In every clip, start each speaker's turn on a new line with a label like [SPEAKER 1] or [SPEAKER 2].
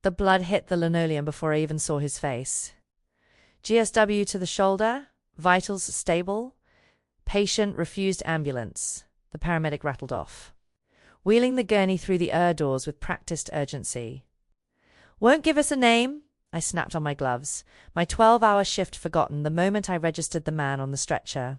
[SPEAKER 1] The blood hit the linoleum before I even saw his face. GSW to the shoulder, vitals stable. Patient refused ambulance. The paramedic rattled off, wheeling the gurney through the doors with practiced urgency. Won't give us a name? I snapped on my gloves, my 12-hour shift forgotten the moment I registered the man on the stretcher.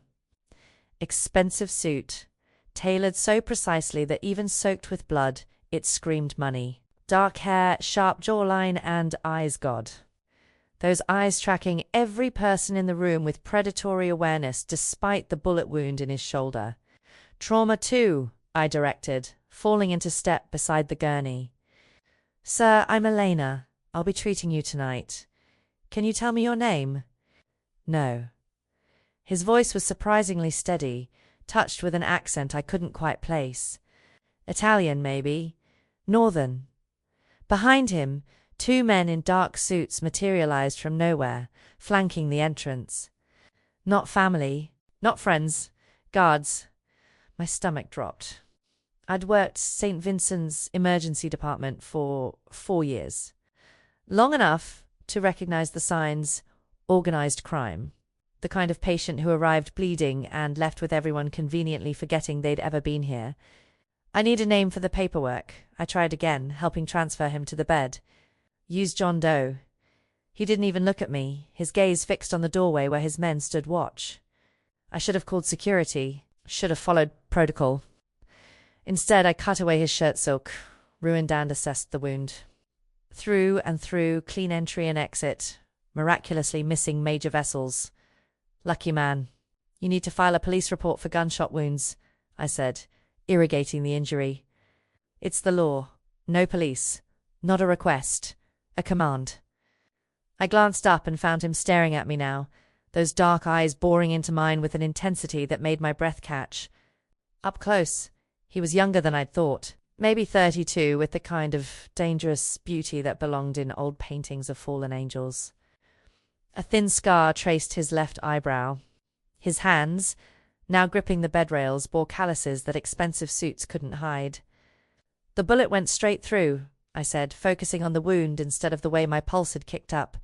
[SPEAKER 1] Expensive suit, tailored so precisely that even soaked with blood, it screamed money. Dark hair, sharp jawline, and eyes, God. Those eyes tracking every person in the room with predatory awareness despite the bullet wound in his shoulder. Trauma 2, I directed, falling into step beside the gurney. Sir, I'm Elena. I'll be treating you tonight. Can you tell me your name? No. His voice was surprisingly steady, touched with an accent I couldn't quite place. Italian, maybe. Northern. Behind him, 2 men in dark suits materialized from nowhere, flanking the entrance. Not family, not friends, guards. My stomach dropped. I'd worked St. Vincent's emergency department for 4 years. Long enough to recognize the signs organized crime. The kind of patient who arrived bleeding and left with everyone conveniently forgetting they'd ever been here. I need a name for the paperwork. I tried again, helping transfer him to the bed. Use John Doe. He didn't even look at me, his gaze fixed on the doorway where his men stood watch. I should have called security, should have followed protocol. Instead, I cut away his shirt silk, ruined and assessed the wound. Through and through, clean entry and exit, miraculously missing major vessels. Lucky man. You need to file a police report for gunshot wounds, I said, irrigating the injury. It's the law. No police. Not a request. A command. I glanced up and found him staring at me now, those dark eyes boring into mine with an intensity that made my breath catch. Up close, he was younger than I'd thought, maybe 32, with the kind of dangerous beauty that belonged in old paintings of fallen angels. A thin scar traced his left eyebrow. His hands, now gripping the bed rails, bore calluses that expensive suits couldn't hide. The bullet went straight through, I said, focusing on the wound instead of the way my pulse had kicked up.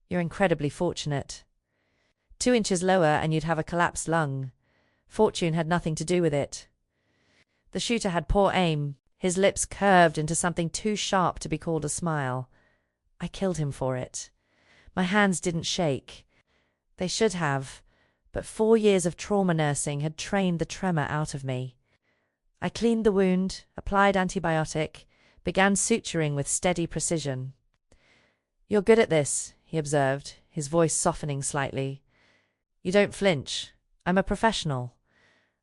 [SPEAKER 1] You're incredibly fortunate. 2 inches lower and you'd have a collapsed lung. Fortune had nothing to do with it. The shooter had poor aim, his lips curved into something too sharp to be called a smile. I killed him for it. My hands didn't shake. They should have, but 4 years of trauma nursing had trained the tremor out of me. I cleaned the wound, applied antibiotic, began suturing with steady precision. You're good at this, he observed, his voice softening slightly. You don't flinch. I'm a professional.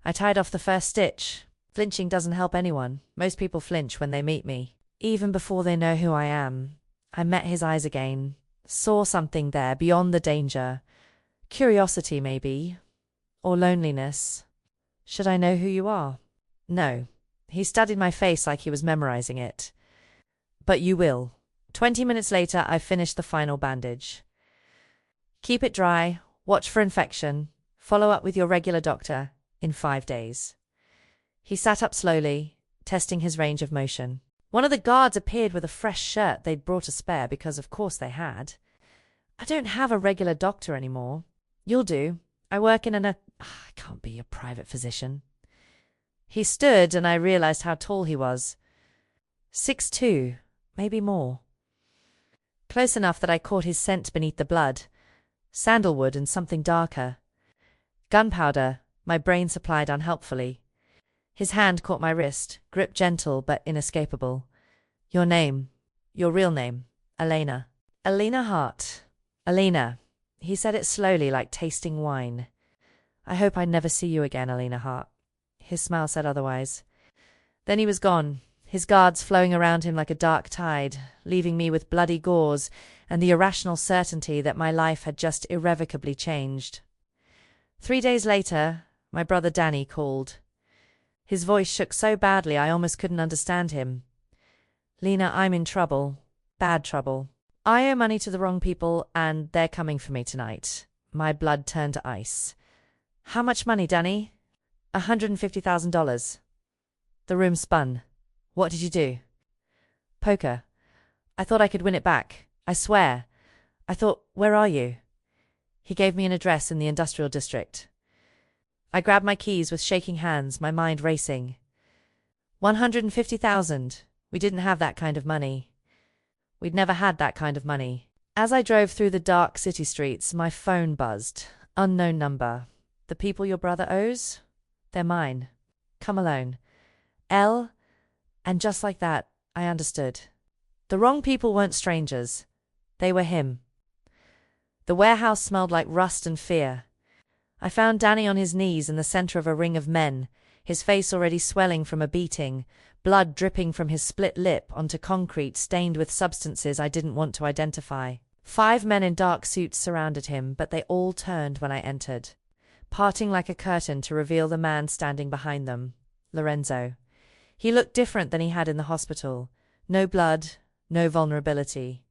[SPEAKER 1] I tied off the first stitch. Flinching doesn't help anyone. Most people flinch when they meet me, even before they know who I am. I met his eyes again, saw something there beyond the danger. Curiosity, maybe. Or loneliness. Should I know who you are? No. He studied my face like he was memorizing it. But you will. 20 minutes later, I finished the final bandage. Keep it dry, watch for infection, follow up with your regular doctor in 5 days. He sat up slowly, testing his range of motion. One of the guards appeared with a fresh shirt they'd brought to spare because of course they had. I don't have a regular doctor anymore. You'll do. I work in I can't be a private physician. He stood and I realized how tall he was. 6'2", maybe more. Close enough that I caught his scent beneath the blood. Sandalwood and something darker. Gunpowder, my brain supplied unhelpfully. His hand caught my wrist, grip gentle but inescapable. Your name. Your real name. Elena. Elena Hart. Elena. He said it slowly like tasting wine. I hope I never see you again, Elena Hart. His smile said otherwise. Then he was gone, his guards flowing around him like a dark tide, leaving me with bloody gauze and the irrational certainty that my life had just irrevocably changed. 3 days later, my brother Danny called. His voice shook so badly I almost couldn't understand him. Lena, I'm in trouble. Bad trouble. I owe money to the wrong people, and they're coming for me tonight. My blood turned to ice. How much money, Danny? $150,000. The room spun. What did you do? Poker. I thought I could win it back. I swear. I thought, where are you? He gave me an address in the industrial district. I grabbed my keys with shaking hands, my mind racing. 150,000. We didn't have that kind of money. We'd never had that kind of money. As I drove through the dark city streets, my phone buzzed. Unknown number. The people your brother owes? They're mine. Come alone. L. And just like that, I understood. The wrong people weren't strangers. They were him. The warehouse smelled like rust and fear. I found Danny on his knees in the center of a ring of men, his face already swelling from a beating, blood dripping from his split lip onto concrete stained with substances I didn't want to identify. 5 men in dark suits surrounded him, but they all turned when I entered, parting like a curtain to reveal the man standing behind them, Lorenzo. He looked different than he had in the hospital. No blood, no vulnerability.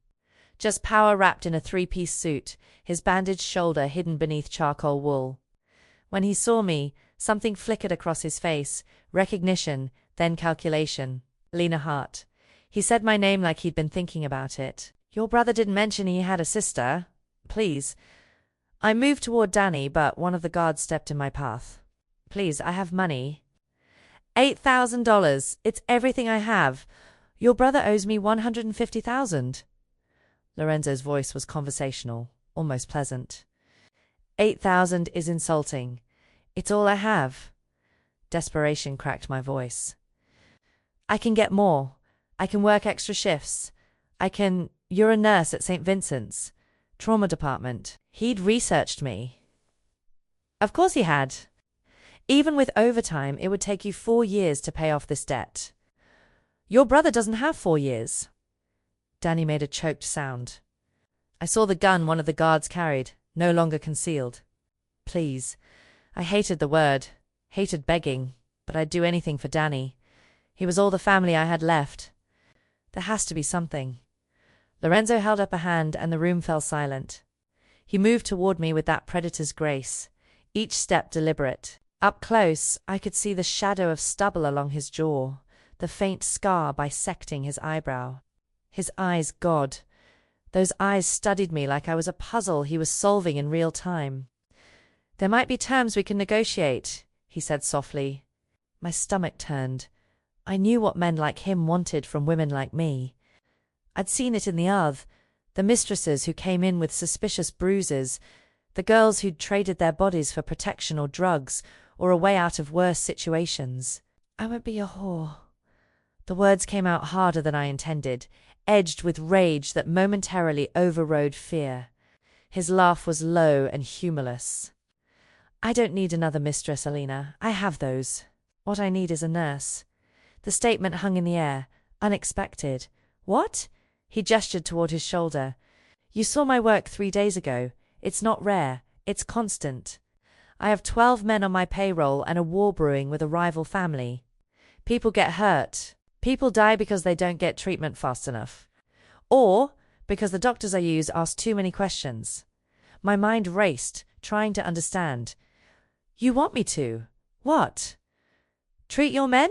[SPEAKER 1] Just power wrapped in a 3-piece suit, his bandaged shoulder hidden beneath charcoal wool. When he saw me, something flickered across his face, recognition, then calculation. Lena Hart. He said my name like he'd been thinking about it. Your brother didn't mention he had a sister. Please. I moved toward Danny, but one of the guards stepped in my path. Please, I have money. $8,000. It's everything I have. Your brother owes me $150,000. Lorenzo's voice was conversational, almost pleasant. 8,000 is insulting. It's all I have. Desperation cracked my voice. I can get more. I can work extra shifts. You're a nurse at St. Vincent's. Trauma department. He'd researched me. Of course he had. Even with overtime, it would take you 4 years to pay off this debt. Your brother doesn't have 4 years. Danny made a choked sound. I saw the gun one of the guards carried, no longer concealed. Please. I hated the word, hated begging, but I'd do anything for Danny. He was all the family I had left. There has to be something. Lorenzo held up a hand and the room fell silent. He moved toward me with that predator's grace, each step deliberate. Up close, I could see the shadow of stubble along his jaw, the faint scar bisecting his eyebrow. His eyes, God. Those eyes studied me like I was a puzzle he was solving in real time. There might be terms we can negotiate, he said softly. My stomach turned. I knew what men like him wanted from women like me. I'd seen it in the oth, the mistresses who came in with suspicious bruises, the girls who'd traded their bodies for protection or drugs, or a way out of worse situations. I won't be a whore. The words came out harder than I intended, edged with rage that momentarily overrode fear. His laugh was low and humorless. I don't need another mistress, Alina. I have those. What I need is a nurse. The statement hung in the air, unexpected. What? He gestured toward his shoulder. You saw my work 3 days ago. It's not rare. It's constant. I have 12 men on my payroll and a war brewing with a rival family. People get hurt. People die because they don't get treatment fast enough. Or because the doctors I use ask too many questions. My mind raced, trying to understand. You want me to? What? Treat your men?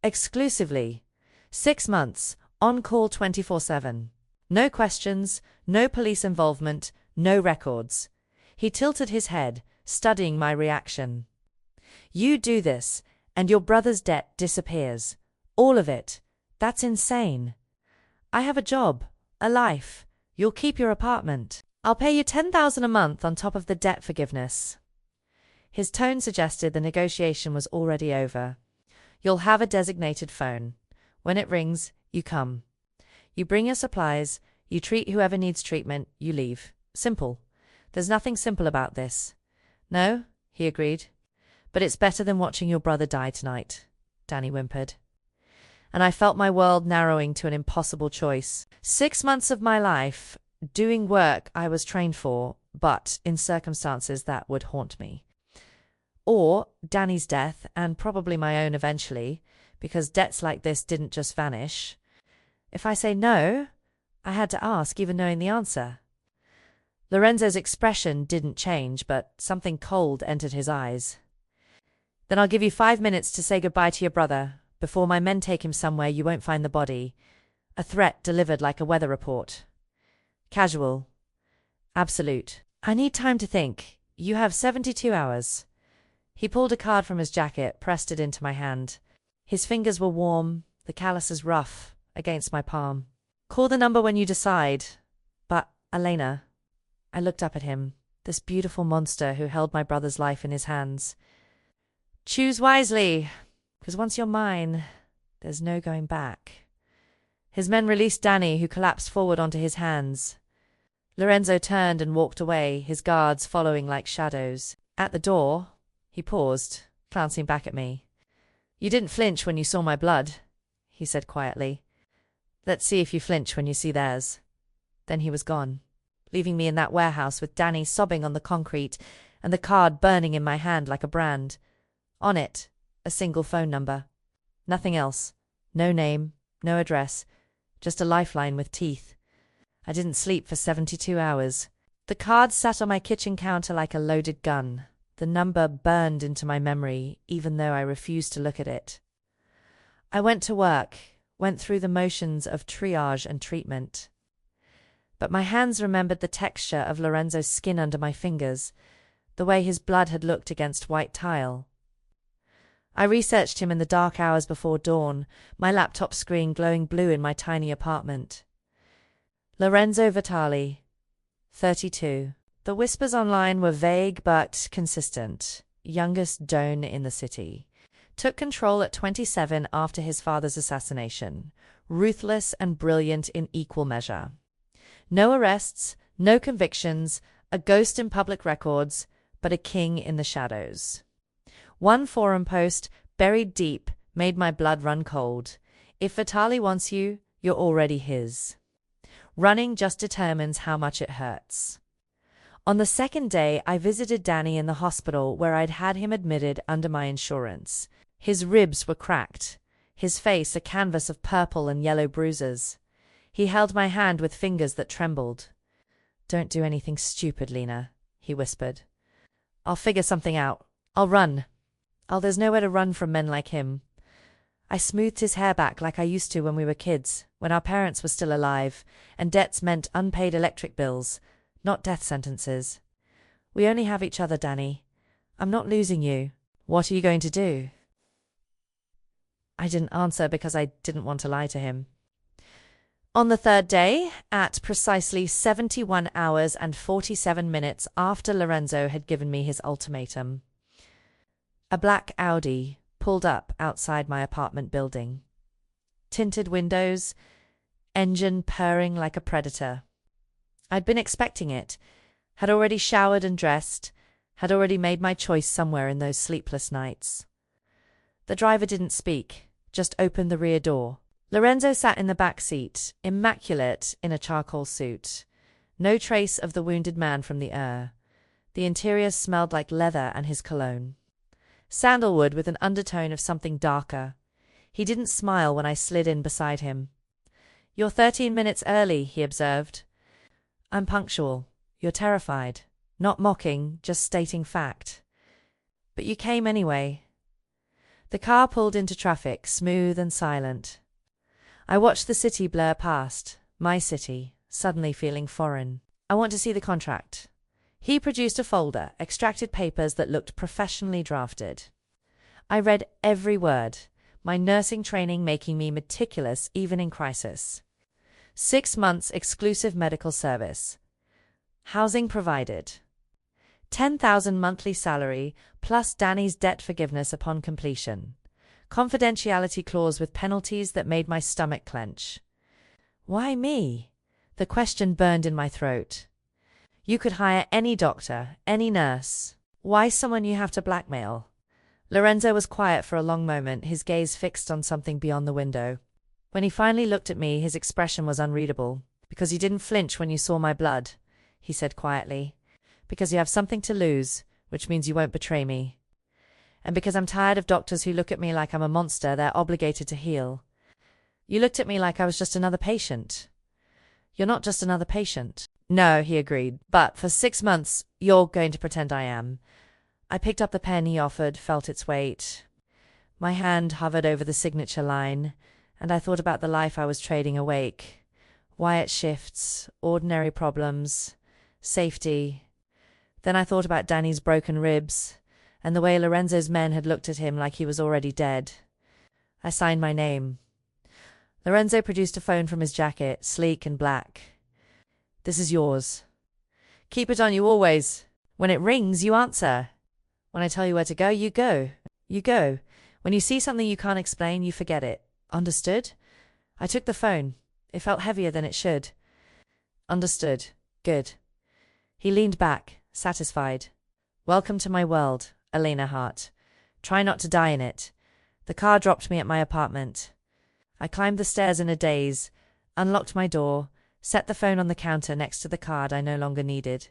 [SPEAKER 1] Exclusively. 6 months, on call 24/7. No questions, no police involvement, no records. He tilted his head, studying my reaction. You do this, and your brother's debt disappears. All of it. That's insane. I have a job, a life. You'll keep your apartment. I'll pay you $10,000 a month on top of the debt forgiveness. His tone suggested the negotiation was already over. You'll have a designated phone. When it rings, you come. You bring your supplies, you treat whoever needs treatment, you leave. Simple. There's nothing simple about this. No, he agreed. But it's better than watching your brother die tonight, Danny whimpered. And I felt my world narrowing to an impossible choice. 6 months of my life, doing work I was trained for, but in circumstances that would haunt me. Or Danny's death, and probably my own eventually, because debts like this didn't just vanish. If I say no, I had to ask, even knowing the answer. Lorenzo's expression didn't change, but something cold entered his eyes. Then I'll give you 5 minutes to say goodbye to your brother, before my men take him somewhere you won't find the body. A threat delivered like a weather report. Casual. Absolute. I need time to think. You have 72 hours. He pulled a card from his jacket, pressed it into my hand. His fingers were warm, the calluses rough, against my palm. Call the number when you decide. But, Elena. I looked up at him, this beautiful monster who held my brother's life in his hands. Choose wisely, because once you're mine, there's no going back. His men released Danny, who collapsed forward onto his hands. Lorenzo turned and walked away, his guards following like shadows. At the door, he paused, glancing back at me. You didn't flinch when you saw my blood, he said quietly. Let's see if you flinch when you see theirs. Then he was gone, leaving me in that warehouse with Danny sobbing on the concrete and the card burning in my hand like a brand. On it, a single phone number. Nothing else. No name, no address, just a lifeline with teeth. I didn't sleep for 72 hours. The card sat on my kitchen counter like a loaded gun. The number burned into my memory, even though I refused to look at it. I went to work, went through the motions of triage and treatment. But my hands remembered the texture of Lorenzo's skin under my fingers, the way his blood had looked against white tile. I researched him in the dark hours before dawn, my laptop screen glowing blue in my tiny apartment. Lorenzo Vitali, 32. The whispers online were vague but consistent. Youngest Don in the city. Took control at 27 after his father's assassination. Ruthless and brilliant in equal measure. No arrests, no convictions, a ghost in public records, but a king in the shadows. One forum post, buried deep, made my blood run cold. If Vitali wants you, you're already his. Running just determines how much it hurts. On the second day, I visited Danny in the hospital where I'd had him admitted under my insurance. His ribs were cracked, his face a canvas of purple and yellow bruises. He held my hand with fingers that trembled. Don't do anything stupid, Lena, he whispered. I'll figure something out. I'll run. There's nowhere to run from men like him. I smoothed his hair back like I used to when we were kids, when our parents were still alive, and debts meant unpaid electric bills, not death sentences. We only have each other, Danny. I'm not losing you. What are you going to do? I didn't answer because I didn't want to lie to him. On the third day, at precisely 71 hours and 47 minutes after Lorenzo had given me his ultimatum, a black Audi pulled up outside my apartment building. Tinted windows, engine purring like a predator. I'd been expecting it, had already showered and dressed, had already made my choice somewhere in those sleepless nights. The driver didn't speak, just opened the rear door. Lorenzo sat in the back seat, immaculate in a charcoal suit. No trace of the wounded man from the The interior smelled like leather and his cologne. Sandalwood with an undertone of something darker. He didn't smile when I slid in beside him. You're 13 minutes early, he observed. I'm punctual. You're terrified. Not mocking, just stating fact. But you came anyway. The car pulled into traffic, smooth and silent. I watched the city blur past, my city, suddenly feeling foreign. I want to see the contract. He produced a folder, extracted papers that looked professionally drafted. I read every word, my nursing training making me meticulous even in crisis. 6 months exclusive medical service. Housing provided. 10,000 monthly salary, plus Danny's debt forgiveness upon completion. Confidentiality clause with penalties that made my stomach clench. Why me? The question burned in my throat. You could hire any doctor, any nurse. Why someone you have to blackmail? Lorenzo was quiet for a long moment, his gaze fixed on something beyond the window. When he finally looked at me, his expression was unreadable. Because you didn't flinch when you saw my blood, he said quietly. Because you have something to lose, which means you won't betray me. And because I'm tired of doctors who look at me like I'm a monster they're obligated to heal. You looked at me like I was just another patient. You're not just another patient. No, he agreed, but for 6 months, you're going to pretend I am. I picked up the pen he offered, felt its weight. My hand hovered over the signature line, and I thought about the life I was trading awake. Wyatt shifts, ordinary problems, safety. Then I thought about Danny's broken ribs, and the way Lorenzo's men had looked at him like he was already dead. I signed my name. Lorenzo produced a phone from his jacket, sleek and black. "This is yours. Keep it on you always. When it rings, you answer. When I tell you where to go, you go. You go. When you see something you can't explain, you forget it. Understood?" I took the phone. It felt heavier than it should. "Understood. Good." He leaned back, satisfied. "Welcome to my world, Elena Hart. Try not to die in it." The car dropped me at my apartment. I climbed the stairs in a daze, unlocked my door, set the phone on the counter next to the card I no longer needed.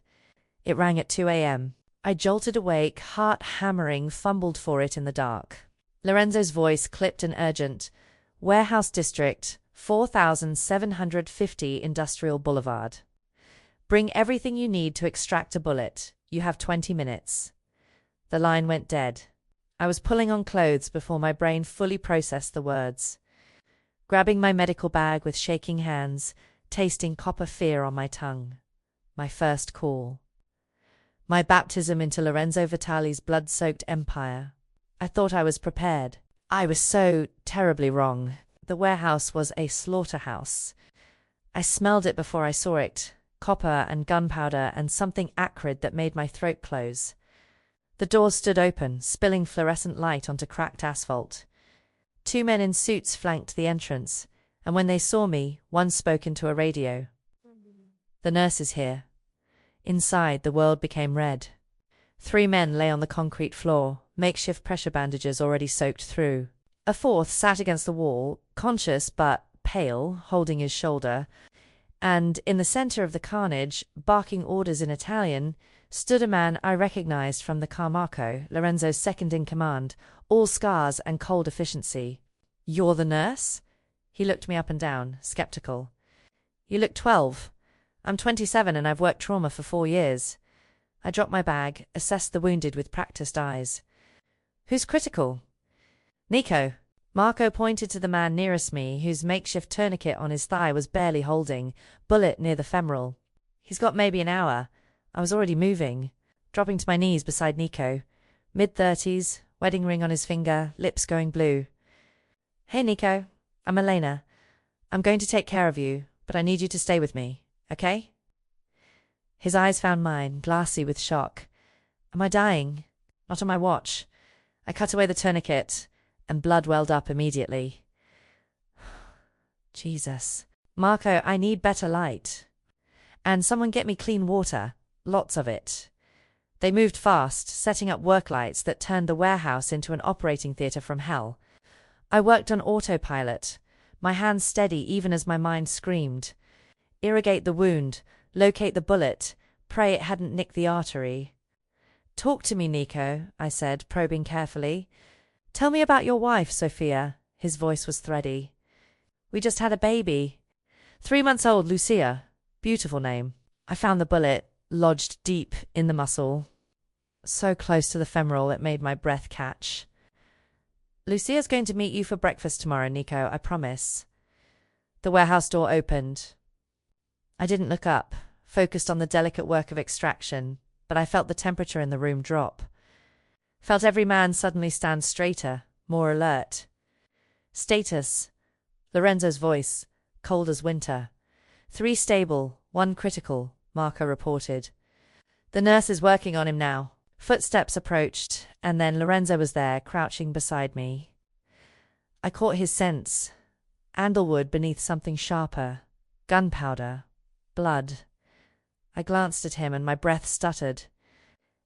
[SPEAKER 1] It rang at 2 a.m. I jolted awake, heart hammering, fumbled for it in the dark. Lorenzo's voice, clipped and urgent. "Warehouse District, 4750 Industrial Boulevard. Bring everything you need to extract a bullet. You have 20 minutes. The line went dead. I was pulling on clothes before my brain fully processed the words. Grabbing my medical bag with shaking hands, tasting copper fear on my tongue. My first call. My baptism into Lorenzo Vitali's blood-soaked empire. I thought I was prepared. I was so terribly wrong. The warehouse was a slaughterhouse. I smelled it before I saw it. Copper and gunpowder and something acrid that made my throat close. The doors stood open, spilling fluorescent light onto cracked asphalt. 2 men in suits flanked the entrance, and when they saw me, one spoke into a radio. "The nurse is here." Inside, the world became red. 3 men lay on the concrete floor, makeshift pressure bandages already soaked through. A 4th sat against the wall, conscious but pale, holding his shoulder. And in the center of the carnage, barking orders in Italian, stood a man I recognized from the Carmarco, Lorenzo's second-in-command, all scars and cold efficiency. "You're the nurse?" He looked me up and down, skeptical. "You look 12. I'm 27 and I've worked trauma for 4 years. I dropped my bag, assessed the wounded with practiced eyes. "Who's critical?" "Nico." Marco pointed to the man nearest me, whose makeshift tourniquet on his thigh was barely holding, bullet near the femoral. "He's got maybe an hour." I was already moving, dropping to my knees beside Nico. Mid-30s, wedding ring on his finger, lips going blue. "Hey, Nico. I'm Elena. I'm going to take care of you, but I need you to stay with me, okay?" His eyes found mine, glassy with shock. "Am I dying?" "Not on my watch." I cut away the tourniquet, and blood welled up immediately. Jesus. "Marco, I need better light. And someone get me clean water. Lots of it." They moved fast, setting up work lights that turned the warehouse into an operating theater from hell. I worked on autopilot, my hands steady even as my mind screamed. Irrigate the wound, locate the bullet, pray it hadn't nicked the artery. "Talk to me, Nico," I said, probing carefully. "Tell me about your wife, Sophia." His voice was thready. "We just had a baby. 3 months old, Lucia. Beautiful name." I found the bullet, lodged deep in the muscle, so close to the femoral it made my breath catch. "Lucia's going to meet you for breakfast tomorrow, Nico, I promise." The warehouse door opened. I didn't look up, focused on the delicate work of extraction, but I felt the temperature in the room drop. Felt every man suddenly stand straighter, more alert. "Status." Lorenzo's voice, cold as winter. 3 stable, 1 critical, Marco reported. "The nurse is working on him now." Footsteps approached, and then Lorenzo was there, crouching beside me. I caught his scents. Andalwood beneath something sharper. Gunpowder. Blood. I glanced at him and my breath stuttered.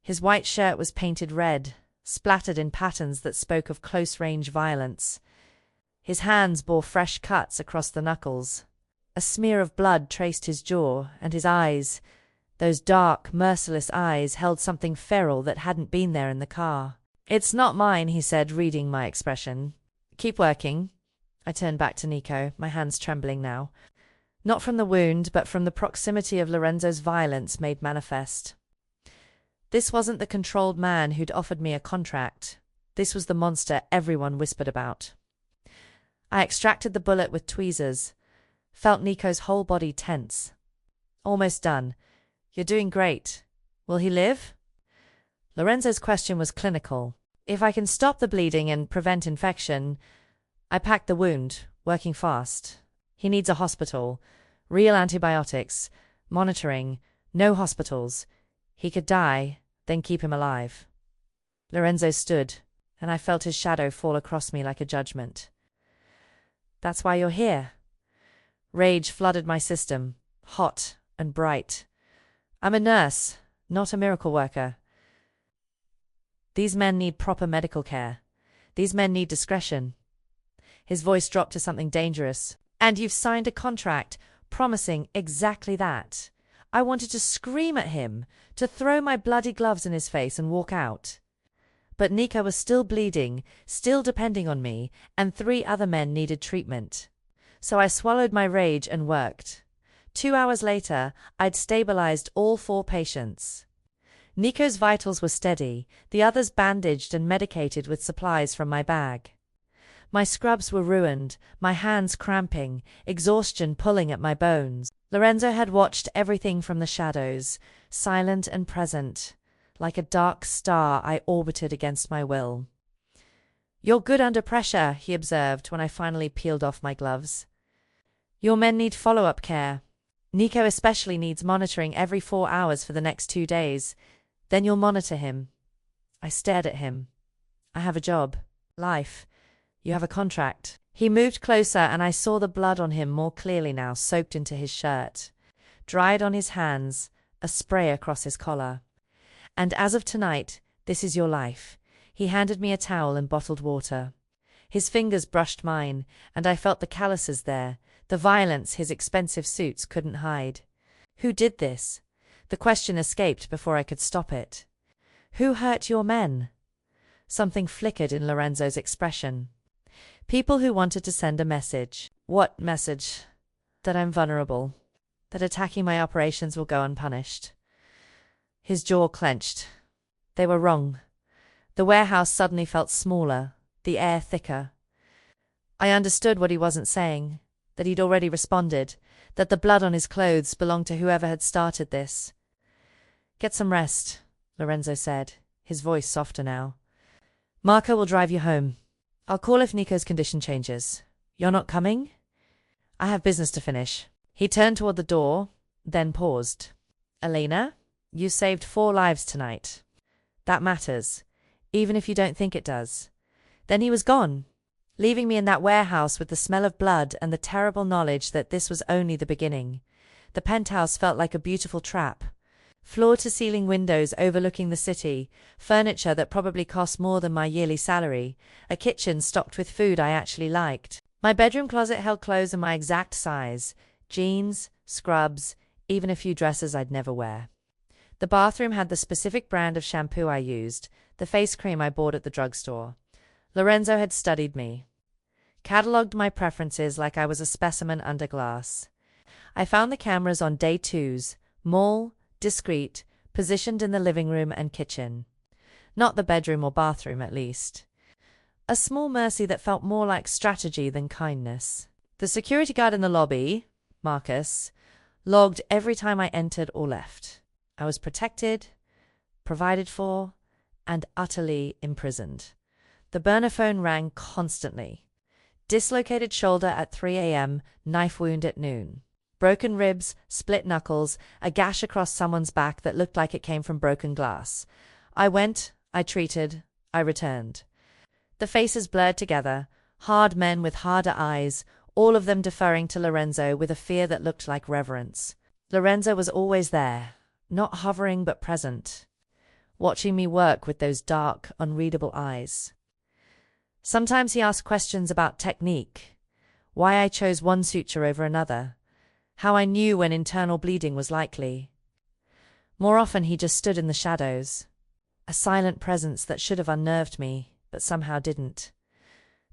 [SPEAKER 1] His white shirt was painted red, splattered in patterns that spoke of close-range violence. His hands bore fresh cuts across the knuckles. A smear of blood traced his jaw, and his eyes, those dark, merciless eyes, held something feral that hadn't been there in the car. "It's not mine," he said, reading my expression. "Keep working." I turned back to Nico, my hands trembling now. Not from the wound, but from the proximity of Lorenzo's violence made manifest. This wasn't the controlled man who'd offered me a contract. This was the monster everyone whispered about. I extracted the bullet with tweezers, felt Nico's whole body tense. Almost done. You're doing great. Will he live? Lorenzo's question was clinical. If I can stop the bleeding and prevent infection. I packed the wound, working fast. He needs a hospital, real antibiotics, monitoring, no hospitals. He could die, then keep him alive. Lorenzo stood, and I felt his shadow fall across me like a judgment. That's why you're here. Rage flooded my system, hot and bright. I'm a nurse, not a miracle worker. These men need proper medical care. These men need discretion. His voice dropped to something dangerous. And you've signed a contract promising exactly that. I wanted to scream at him, to throw my bloody gloves in his face and walk out. But Nico was still bleeding, still depending on me, and 3 other men needed treatment. So I swallowed my rage and worked. 2 hours later, I'd stabilized all 4 patients. Nico's vitals were steady, the others bandaged and medicated with supplies from my bag. My scrubs were ruined, my hands cramping, exhaustion pulling at my bones. Lorenzo had watched everything from the shadows, silent and present. Like a dark star, I orbited against my will. You're good under pressure, he observed when I finally peeled off my gloves. Your men need follow-up care. Nico especially needs monitoring every 4 hours for the next 2 days. Then you'll monitor him. I stared at him. I have a job. Life. You have a contract. He moved closer and I saw the blood on him more clearly now, soaked into his shirt. Dried on his hands, a spray across his collar. And as of tonight, this is your life. He handed me a towel and bottled water. His fingers brushed mine, and I felt the calluses there, the violence his expensive suits couldn't hide. Who did this? The question escaped before I could stop it. Who hurt your men? Something flickered in Lorenzo's expression. People who wanted to send a message. What message? That I'm vulnerable. That attacking my operations will go unpunished. His jaw clenched. They were wrong. The warehouse suddenly felt smaller, the air thicker. I understood what he wasn't saying, that he'd already responded, that the blood on his clothes belonged to whoever had started this. Get some rest, Lorenzo said, his voice softer now. Marco will drive you home. I'll call if Nico's condition changes. You're not coming? I have business to finish. He turned toward the door, then paused. Elena, you saved 4 lives tonight. That matters, even if you don't think it does. Then he was gone, leaving me in that warehouse with the smell of blood and the terrible knowledge that this was only the beginning. The penthouse felt like a beautiful trap. Floor-to-ceiling windows overlooking the city, furniture that probably cost more than my yearly salary, a kitchen stocked with food I actually liked. My bedroom closet held clothes in my exact size, jeans, scrubs, even a few dresses I'd never wear. The bathroom had the specific brand of shampoo I used, the face cream I bought at the drugstore. Lorenzo had studied me, catalogued my preferences like I was a specimen under glass. I found the cameras on day 2's, mall, discreet, positioned in the living room and kitchen. Not the bedroom or bathroom, at least. A small mercy that felt more like strategy than kindness. The security guard in the lobby, Marcus, logged every time I entered or left. I was protected, provided for, and utterly imprisoned. The burner phone rang constantly. Dislocated shoulder at 3 a.m., knife wound at noon. Broken ribs, split knuckles, a gash across someone's back that looked like it came from broken glass. I went, I treated, I returned. The faces blurred together, hard men with harder eyes, all of them deferring to Lorenzo with a fear that looked like reverence. Lorenzo was always there, not hovering but present, watching me work with those dark, unreadable eyes. Sometimes he asked questions about technique, why I chose one suture over another, how I knew when internal bleeding was likely. More often he just stood in the shadows, a silent presence that should have unnerved me, but somehow didn't.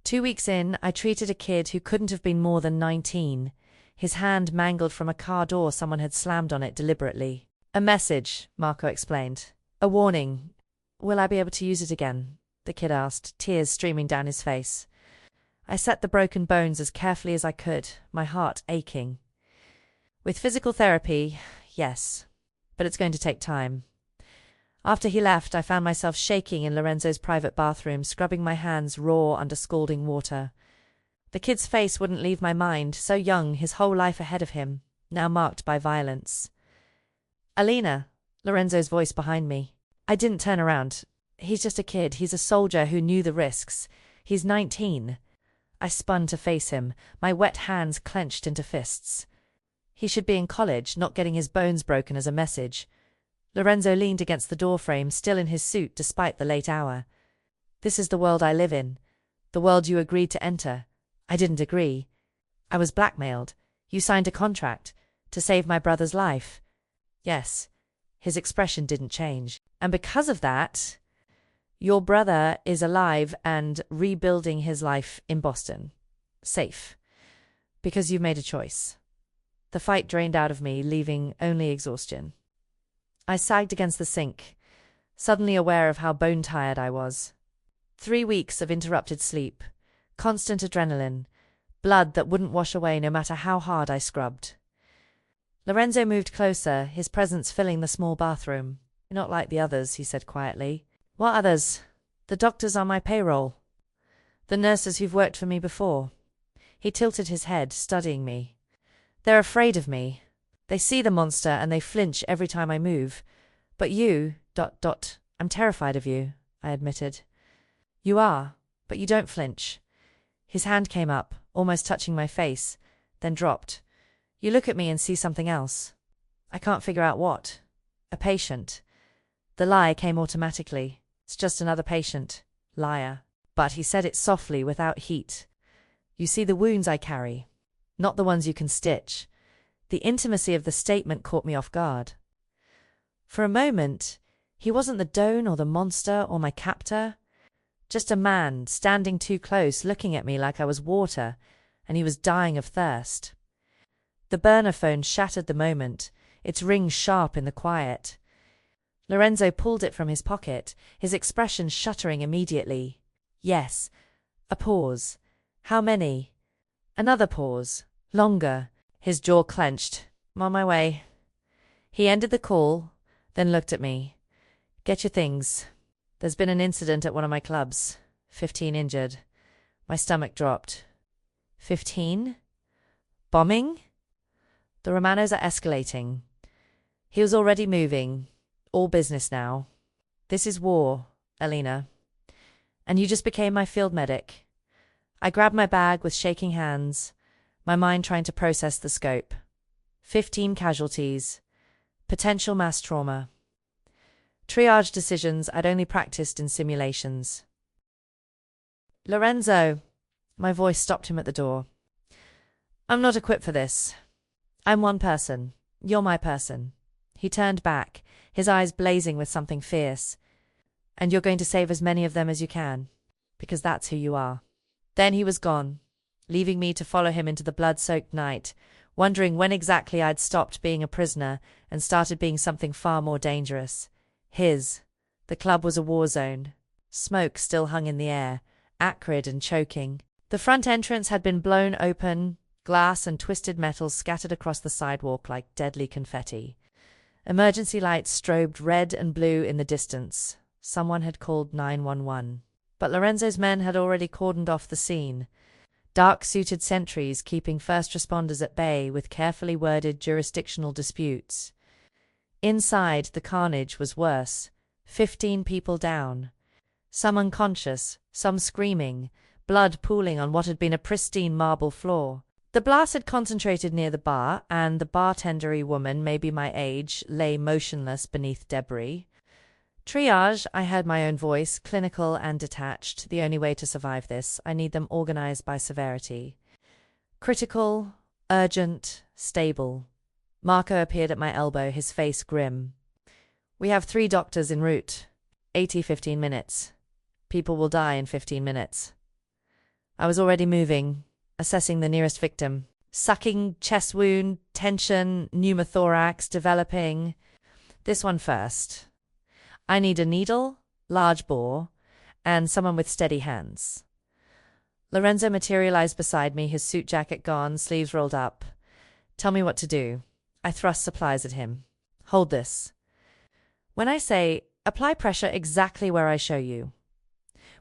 [SPEAKER 1] 2 weeks in, I treated a kid who couldn't have been more than 19, his hand mangled from a car door someone had slammed on it deliberately. A message, Marco explained. A warning. Will I be able to use it again? The kid asked, tears streaming down his face. I set the broken bones as carefully as I could, my heart aching. With physical therapy, yes, but it's going to take time. After he left, I found myself shaking in Lorenzo's private bathroom, scrubbing my hands raw under scalding water. The kid's face wouldn't leave my mind, so young, his whole life ahead of him, now marked by violence. Alina, Lorenzo's voice behind me. I didn't turn around. He's just a kid. He's a soldier who knew the risks. He's 19. I spun to face him, my wet hands clenched into fists. He should be in college, not getting his bones broken as a message. Lorenzo leaned against the doorframe, still in his suit despite the late hour. This is the world I live in. The world you agreed to enter. I didn't agree. I was blackmailed. You signed a contract to save my brother's life. Yes. His expression didn't change. And because of that, your brother is alive and rebuilding his life in Boston. Safe. Because you've made a choice. The fight drained out of me, leaving only exhaustion. I sagged against the sink, suddenly aware of how bone-tired I was. 3 weeks of interrupted sleep, constant adrenaline, blood that wouldn't wash away no matter how hard I scrubbed. Lorenzo moved closer, his presence filling the small bathroom. "You're not like the others," he said quietly. "What others?" "The doctors on my payroll. The nurses who've worked for me before." He tilted his head, studying me. "They're afraid of me. They see the monster and they flinch every time I move. But you, ... I'm terrified of you," I admitted. "You are, but you don't flinch." His hand came up, almost touching my face, then dropped. "You look at me and see something else. I can't figure out what. A patient." The lie came automatically. "It's just another patient. Liar." But he said it softly, without heat. "You see the wounds I carry, not the ones you can stitch." The intimacy of the statement caught me off guard. For a moment, he wasn't the Doan or the monster or my captor. Just a man, standing too close, looking at me like I was water, and he was dying of thirst. The burner phone shattered the moment, its ring sharp in the quiet. Lorenzo pulled it from his pocket, his expression shuttering immediately. Yes. A pause. How many? Another pause. Longer. His jaw clenched. "I'm on my way." He ended the call, then looked at me. "Get your things. There's been an incident at one of my clubs. 15 injured." My stomach dropped. 15? Bombing? The Romanos are escalating. He was already moving. All business now. This is war, Alina. And you just became my field medic. I grabbed my bag with shaking hands, my mind trying to process the scope. 15 casualties. Potential mass trauma. Triage decisions I'd only practiced in simulations. "Lorenzo," my voice stopped him at the door. "I'm not equipped for this. I'm one person. You're my person." He turned back, his eyes blazing with something fierce. "And you're going to save as many of them as you can, because that's who you are." Then he was gone, leaving me to follow him into the blood-soaked night, wondering when exactly I'd stopped being a prisoner and started being something far more dangerous. The club was a war zone. Smoke still hung in the air, acrid and choking. The front entrance had been blown open, glass and twisted metal scattered across the sidewalk like deadly confetti. Emergency lights strobed red and blue in the distance. Someone had called 911. But Lorenzo's men had already cordoned off the scene. Dark-suited sentries keeping first responders at bay with carefully worded jurisdictional disputes. Inside, the carnage was worse. 15 people down. Some unconscious, some screaming, blood pooling on what had been a pristine marble floor. The blast had concentrated near the bar, and the bartendery woman, maybe my age, lay motionless beneath debris. Triage, I heard my own voice, clinical and detached. The only way to survive this, I need them organized by severity. Critical, urgent, stable. Marco appeared at my elbow, his face grim. "We have 3 doctors en route. 15 minutes. People will die in 15 minutes. I was already moving, assessing the nearest victim. Sucking, chest wound, tension, pneumothorax developing. This one first. I need a needle, large bore, and someone with steady hands. Lorenzo materialized beside me, his suit jacket gone, sleeves rolled up. Tell me what to do. I thrust supplies at him. Hold this. When I say, apply pressure exactly where I show you.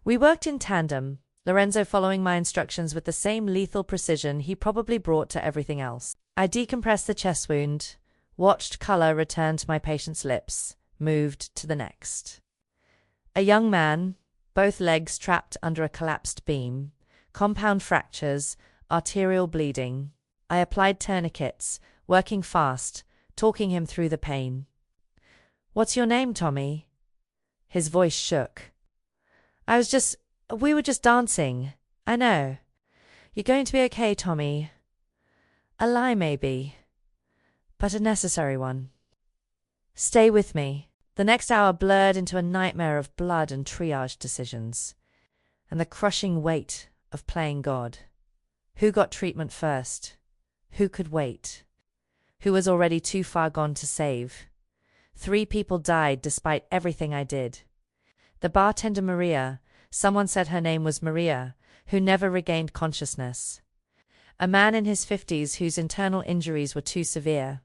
[SPEAKER 1] We worked in tandem, Lorenzo following my instructions with the same lethal precision he probably brought to everything else. I decompressed the chest wound, watched color return to my patient's lips, moved to the next. A young man, both legs trapped under a collapsed beam, compound fractures, arterial bleeding. I applied tourniquets, working fast, talking him through the pain. What's your name, Tommy? His voice shook. We were just dancing. I know. You're going to be okay, Tommy. A lie, maybe, but a necessary one. Stay with me. The next hour blurred into a nightmare of blood and triage decisions, and the crushing weight of playing God. Who got treatment first? Who could wait? Who was already too far gone to save? 3 people died despite everything I did. The bartender Maria, someone said her name was Maria, who never regained consciousness. A man in his 50s whose internal injuries were too severe.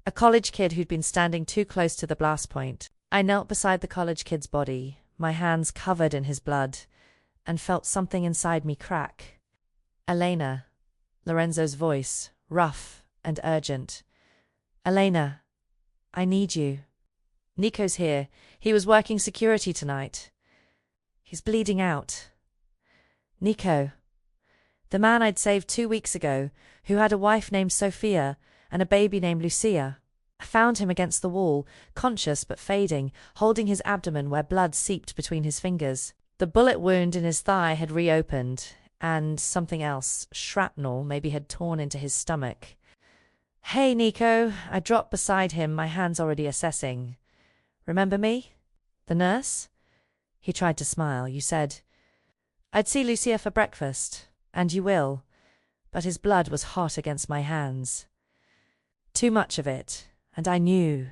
[SPEAKER 1] A college kid who'd been standing too close to the blast point. I knelt beside the college kid's body, my hands covered in his blood, and felt something inside me crack. Elena, Lorenzo's voice, rough and urgent. Elena, I need you. Nico's here. He was working security tonight. He's bleeding out. Nico. The man I'd saved 2 weeks ago, who had a wife named Sophia and a baby named Lucia. I found him against the wall, conscious but fading, holding his abdomen where blood seeped between his fingers. The bullet wound in his thigh had reopened, and something else, shrapnel, maybe had torn into his stomach. Hey, Nico. I dropped beside him, my hands already assessing. Remember me? The nurse? He tried to smile. You said, I'd see Lucia for breakfast. And you will. But his blood was hot against my hands. Too much of it, and I knew,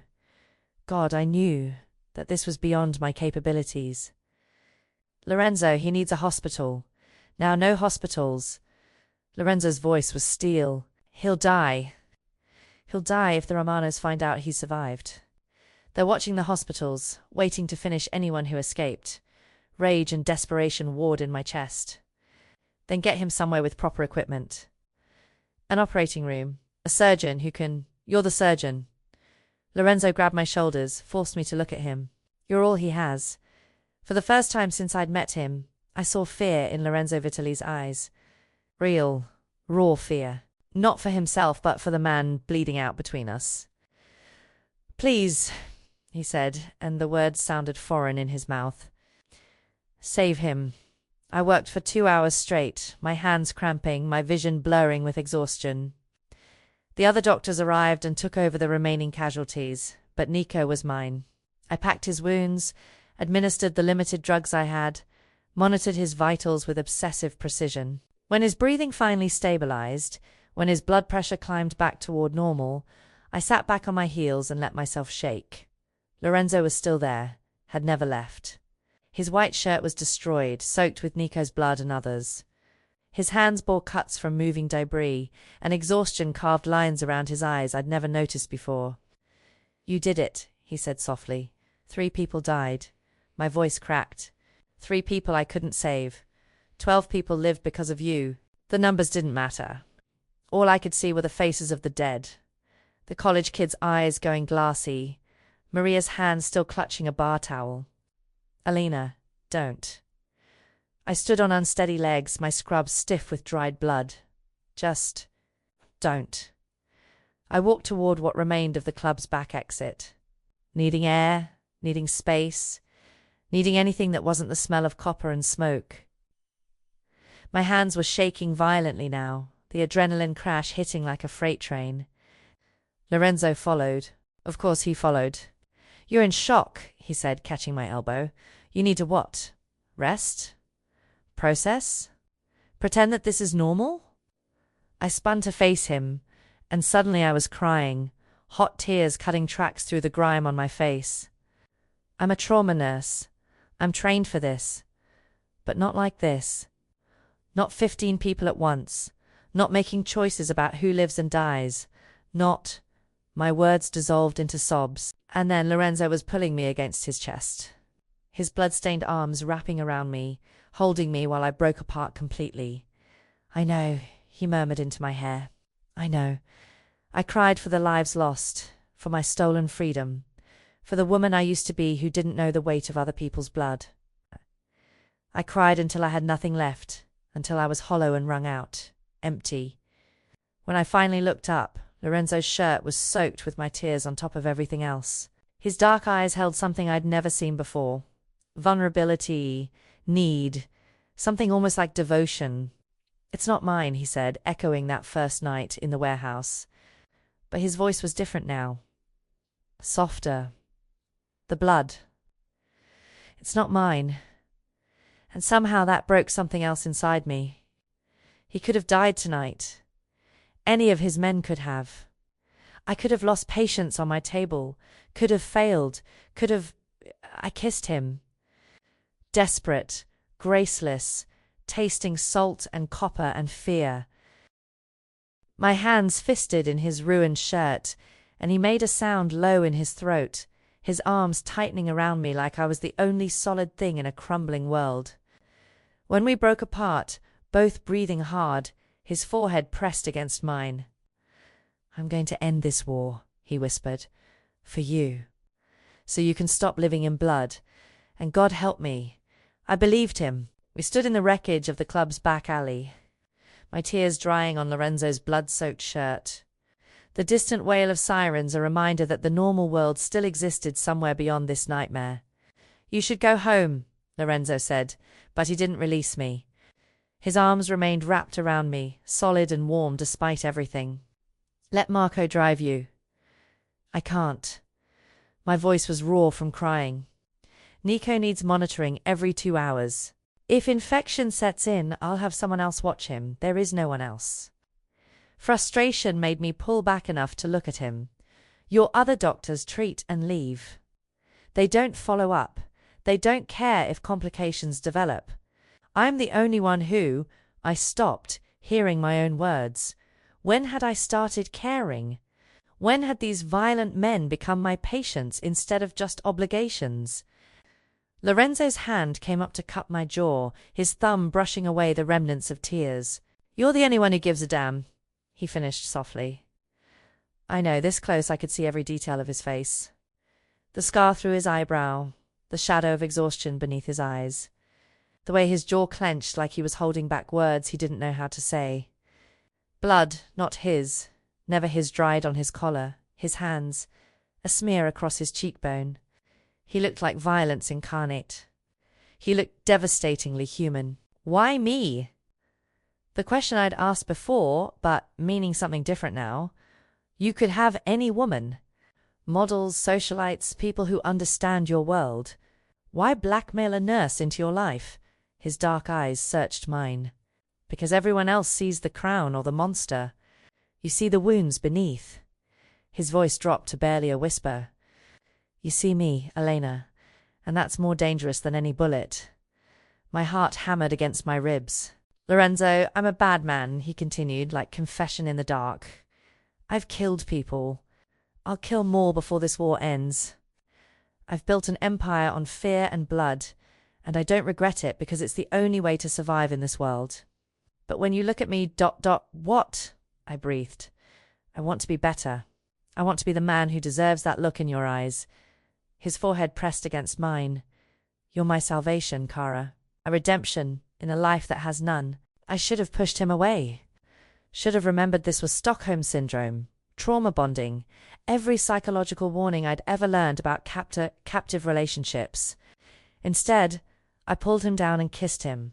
[SPEAKER 1] God, I knew, that this was beyond my capabilities. Lorenzo, he needs a hospital. Now no hospitals. Lorenzo's voice was steel. He'll die. He'll die if the Romanos find out he survived. They're watching the hospitals, waiting to finish anyone who escaped. Rage and desperation warred in my chest. Then get him somewhere with proper equipment. An operating room. A surgeon who can... You're the surgeon. Lorenzo grabbed my shoulders, forced me to look at him. You're all he has. For the first time since I'd met him, I saw fear in Lorenzo Vitali's eyes. Real, raw fear. Not for himself, but for the man bleeding out between us. Please, he said, and the words sounded foreign in his mouth. Save him. I worked for 2 hours straight, my hands cramping, my vision blurring with exhaustion. The other doctors arrived and took over the remaining casualties, but Nico was mine. I packed his wounds, administered the limited drugs I had, monitored his vitals with obsessive precision. When his breathing finally stabilized, when his blood pressure climbed back toward normal, I sat back on my heels and let myself shake. Lorenzo was still there, had never left. His white shirt was destroyed, soaked with Nico's blood and others. His hands bore cuts from moving debris, and exhaustion carved lines around his eyes I'd never noticed before. You did it, he said softly. 3 people died. My voice cracked. 3 people I couldn't save. 12 people lived because of you. The numbers didn't matter. All I could see were the faces of the dead. The college kid's eyes going glassy. Maria's hand still clutching a bar towel. Elena, don't. I stood on unsteady legs, my scrubs stiff with dried blood. Just don't. I walked toward what remained of the club's back exit. Needing air, needing space, needing anything that wasn't the smell of copper and smoke. My hands were shaking violently now, the adrenaline crash hitting like a freight train. Lorenzo followed. Of course he followed. You're in shock, he said, catching my elbow. You need to what? Rest? Process? Pretend that this is normal? I spun to face him, and suddenly I was crying, hot tears cutting tracks through the grime on my face. I'm a trauma nurse. I'm trained for this. But not like this. Not 15 people at once. Not making choices about who lives and dies. Not... My words dissolved into sobs, and then Lorenzo was pulling me against his chest, his blood-stained arms wrapping around me, holding me while I broke apart completely. "I know," he murmured into my hair. "I know. I cried for the lives lost, for my stolen freedom, for the woman I used to be who didn't know the weight of other people's blood. I cried until I had nothing left, until I was hollow and wrung out, empty. When I finally looked up, Lorenzo's shirt was soaked with my tears on top of everything else. His dark eyes held something I'd never seen before. Vulnerability, need, something almost like devotion. "It's not mine," he said, echoing that first night in the warehouse. But his voice was different now. Softer. The blood. "It's not mine." And somehow that broke something else inside me. He could have died tonight. Any of his men could have. I could have lost patience on my table, could have failed, could have... I kissed him. Desperate, graceless, tasting salt and copper and fear. My hands fisted in his ruined shirt, and he made a sound low in his throat, his arms tightening around me like I was the only solid thing in a crumbling world. When we broke apart, both breathing hard, his forehead pressed against mine. "I'm going to end this war," he whispered, "for you. So you can stop living in blood. And God help me." I believed him. We stood in the wreckage of the club's back alley, my tears drying on Lorenzo's blood-soaked shirt. The distant wail of sirens a reminder that the normal world still existed somewhere beyond this nightmare. "You should go home," Lorenzo said, but he didn't release me. His arms remained wrapped around me, solid and warm despite everything. "Let Marco drive you." "I can't." My voice was raw from crying. "Nico needs monitoring every 2 hours. If infection sets in, I'll have someone else watch him. There is no one else." Frustration made me pull back enough to look at him. "Your other doctors treat and leave. They don't follow up. They don't care if complications develop. I'm the only one who..." I stopped, hearing my own words. When had I started caring? When had these violent men become my patients instead of just obligations? Lorenzo's hand came up to cup my jaw, his thumb brushing away the remnants of tears. "You're the only one who gives a damn," he finished softly. I know, this close I could see every detail of his face. The scar through his eyebrow, the shadow of exhaustion beneath his eyes. The way his jaw clenched like he was holding back words he didn't know how to say. Blood, not his, never his dried on his collar, his hands, a smear across his cheekbone. He looked like violence incarnate. He looked devastatingly human. Why me? The question I'd asked before, but meaning something different now. You could have any woman. Models, socialites, people who understand your world. Why blackmail a nurse into your life? His dark eyes searched mine. Because everyone else sees the crown or the monster. You see the wounds beneath. His voice dropped to barely a whisper. You see me, Elena, and that's more dangerous than any bullet. My heart hammered against my ribs. "Lorenzo, I'm a bad man," he continued, like confession in the dark. "I've killed people. I'll kill more before this war ends. I've built an empire on fear and blood, and I don't regret it because it's the only way to survive in this world. But when you look at me, what?" I breathed. "I want to be better. I want to be the man who deserves that look in your eyes." His forehead pressed against mine. "You're my salvation, Kara. A redemption in a life that has none." I should have pushed him away. Should have remembered this was Stockholm Syndrome, trauma bonding, every psychological warning I'd ever learned about captive relationships. Instead, I pulled him down and kissed him.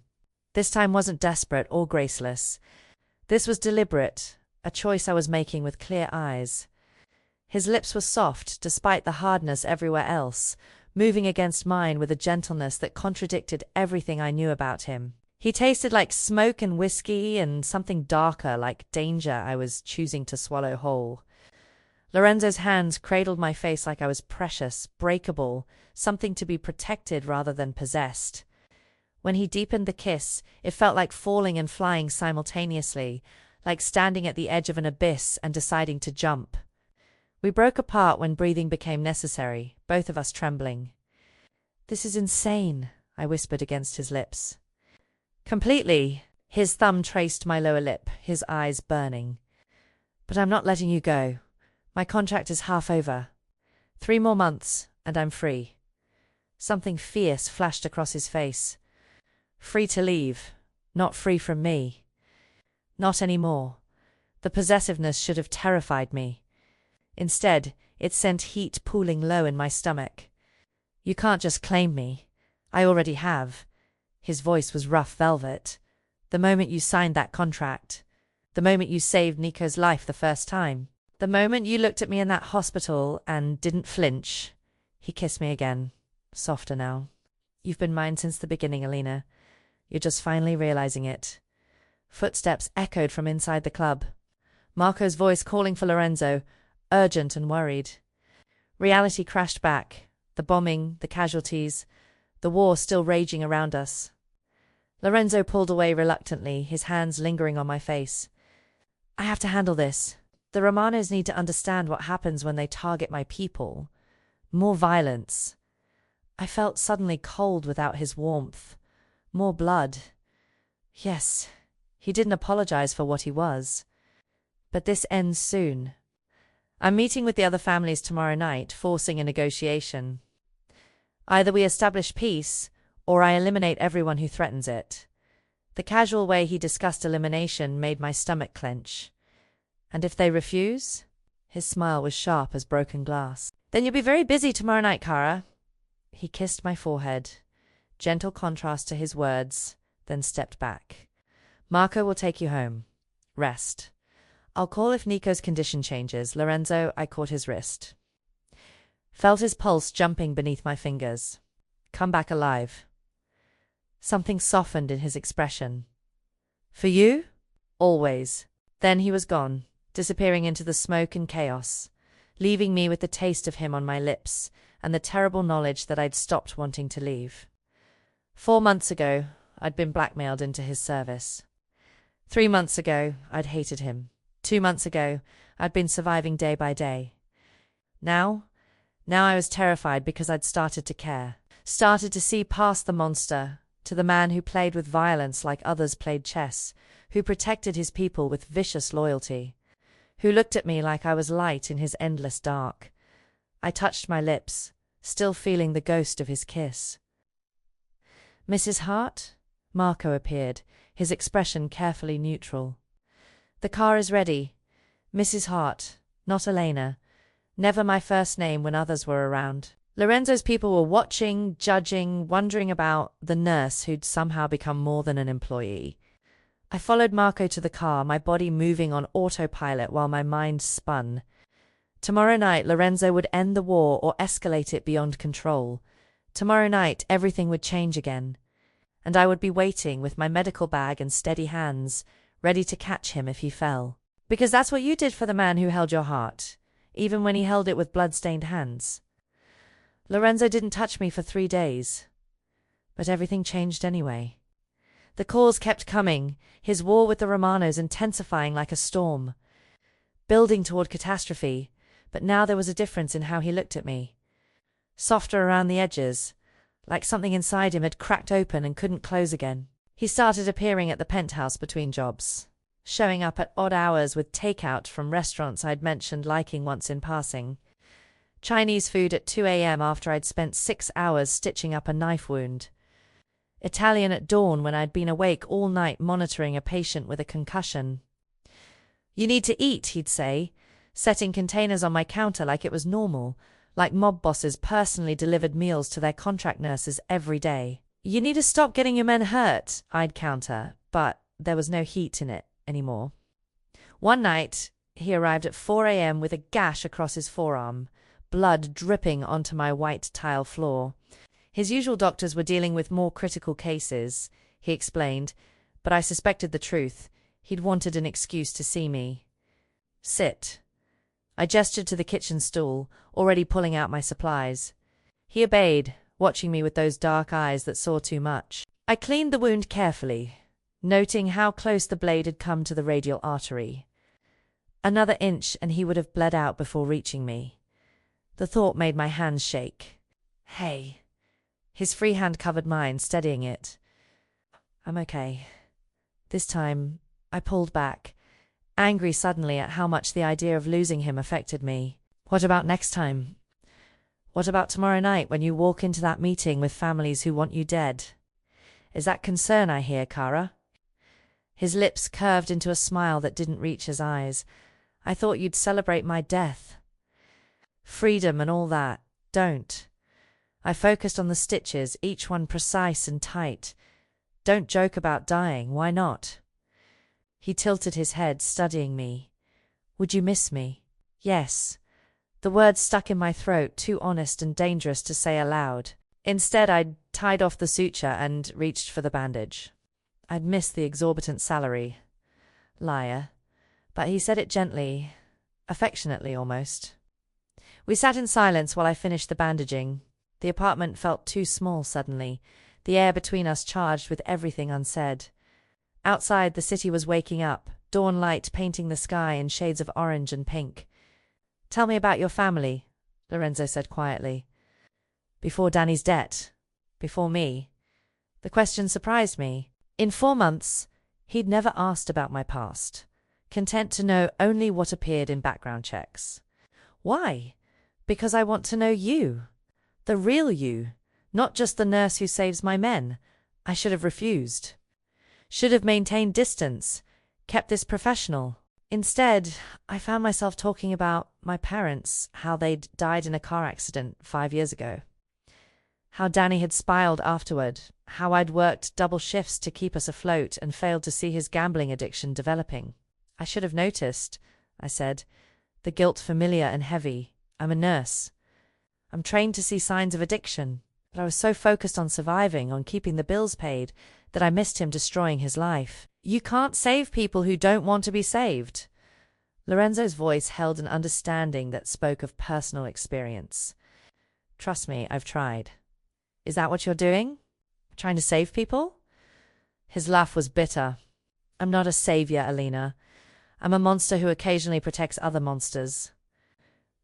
[SPEAKER 1] This time wasn't desperate or graceless. This was deliberate, a choice I was making with clear eyes. His lips were soft, despite the hardness everywhere else, moving against mine with a gentleness that contradicted everything I knew about him. He tasted like smoke and whiskey and something darker, like danger I was choosing to swallow whole. Lorenzo's hands cradled my face like I was precious, breakable, something to be protected rather than possessed. When he deepened the kiss, it felt like falling and flying simultaneously, like standing at the edge of an abyss and deciding to jump. We broke apart when breathing became necessary, both of us trembling. "This is insane," I whispered against his lips. "Completely." His thumb traced my lower lip, his eyes burning. "But I'm not letting you go. My contract is half over. 3 more months, and I'm free." Something fierce flashed across his face. Free to leave, not free from me. Not anymore. The possessiveness should have terrified me. Instead, it sent heat pooling low in my stomach. "You can't just claim me. I already have." His voice was rough velvet. "The moment you signed that contract. The moment you saved Nico's life the first time. The moment you looked at me in that hospital and didn't flinch." He kissed me again, softer now. "You've been mine since the beginning, Alina. You're just finally realizing it." Footsteps echoed from inside the club. Marco's voice calling for Lorenzo, urgent and worried. Reality crashed back. The bombing, the casualties, the war still raging around us. Lorenzo pulled away reluctantly, his hands lingering on my face. "I have to handle this. The Romanos need to understand what happens when they target my people. More violence." I felt suddenly cold without his warmth. More blood. Yes, he didn't apologize for what he was. But this ends soon. I'm meeting with the other families tomorrow night, forcing a negotiation. Either we establish peace, or I eliminate everyone who threatens it. The casual way he discussed elimination made my stomach clench. And if they refuse? His smile was sharp as broken glass. "Then you'll be very busy tomorrow night, Kara." He kissed my forehead. Gentle contrast to his words, then stepped back. "Marco will take you home. Rest. I'll call if Nico's condition changes." "Lorenzo," I caught his wrist. Felt his pulse jumping beneath my fingers. "Come back alive." Something softened in his expression. "For you?" "Always." Then he was gone, disappearing into the smoke and chaos, leaving me with the taste of him on my lips and the terrible knowledge that I'd stopped wanting to leave. 4 months ago, I'd been blackmailed into his service. 3 months ago, I'd hated him. 2 months ago, I'd been surviving day by day. Now I was terrified because I'd started to care, started to see past the monster, to the man who played with violence like others played chess, who protected his people with vicious loyalty, who looked at me like I was light in his endless dark. I touched my lips, still feeling the ghost of his kiss. "Mrs. Hart?" Marco appeared, his expression carefully neutral. "The car is ready. Mrs. Hart, not Elena. Never my first name when others were around." Lorenzo's people were watching, judging, wondering about the nurse who'd somehow become more than an employee. I followed Marco to the car, my body moving on autopilot while my mind spun. Tomorrow night, Lorenzo would end the war or escalate it beyond control. Tomorrow night, everything would change again. And I would be waiting with my medical bag and steady hands, ready to catch him if he fell. Because that's what you did for the man who held your heart, even when he held it with blood-stained hands. Lorenzo didn't touch me for 3 days. But everything changed anyway. The calls kept coming, his war with the Romanos intensifying like a storm, building toward catastrophe, but now there was a difference in how he looked at me. Softer around the edges, like something inside him had cracked open and couldn't close again. He started appearing at the penthouse between jobs, showing up at odd hours with takeout from restaurants I'd mentioned liking once in passing. Chinese food at 2 a.m. after I'd spent 6 hours stitching up a knife wound. Italian at dawn when I'd been awake all night monitoring a patient with a concussion. "You need to eat," he'd say, setting containers on my counter like it was normal, like mob bosses personally delivered meals to their contract nurses every day. "You need to stop getting your men hurt," I'd counter, but there was no heat in it anymore. One night, he arrived at 4 a.m. with a gash across his forearm, blood dripping onto my white tile floor. His usual doctors were dealing with more critical cases, he explained, but I suspected the truth. He'd wanted an excuse to see me. "Sit." I gestured to the kitchen stool, already pulling out my supplies. He obeyed, watching me with those dark eyes that saw too much. I cleaned the wound carefully, noting how close the blade had come to the radial artery. Another inch and he would have bled out before reaching me. The thought made my hands shake. Hey. His free hand covered mine, steadying it. I'm okay. This time, I pulled back, angry suddenly at how much the idea of losing him affected me. What about next time? What about tomorrow night when you walk into that meeting with families who want you dead? Is that concern I hear, Kara? His lips curved into a smile that didn't reach his eyes. I thought you'd celebrate my death. Freedom and all that. Don't. I focused on the stitches, each one precise and tight. Don't joke about dying, why not? He tilted his head, studying me. Would you miss me? Yes. The words stuck in my throat, too honest and dangerous to say aloud. Instead, I'd tied off the suture and reached for the bandage. I'd missed the exorbitant salary. Liar. But he said it gently, affectionately almost. We sat in silence while I finished the bandaging. The apartment felt too small suddenly, the air between us charged with everything unsaid. Outside, the city was waking up, dawn light painting the sky in shades of orange and pink. Tell me about your family, Lorenzo said quietly. Before Danny's debt. Before me. The question surprised me. In 4 months, he'd never asked about my past, content to know only what appeared in background checks. Why? Because I want to know you. The real you. Not just the nurse who saves my men. I should have refused. Should have maintained distance. Kept this professional. Instead, I found myself talking about my parents, how they'd died in a car accident 5 years ago. How Danny had spiraled afterward, how I'd worked double shifts to keep us afloat and failed to see his gambling addiction developing. I should have noticed, I said. The guilt familiar and heavy. I'm a nurse. I'm trained to see signs of addiction, but I was so focused on surviving, on keeping the bills paid, that I missed him destroying his life. You can't save people who don't want to be saved. Lorenzo's voice held an understanding that spoke of personal experience. Trust me, I've tried. Is that what you're doing? Trying to save people? His laugh was bitter. I'm not a savior, Alina. I'm a monster who occasionally protects other monsters.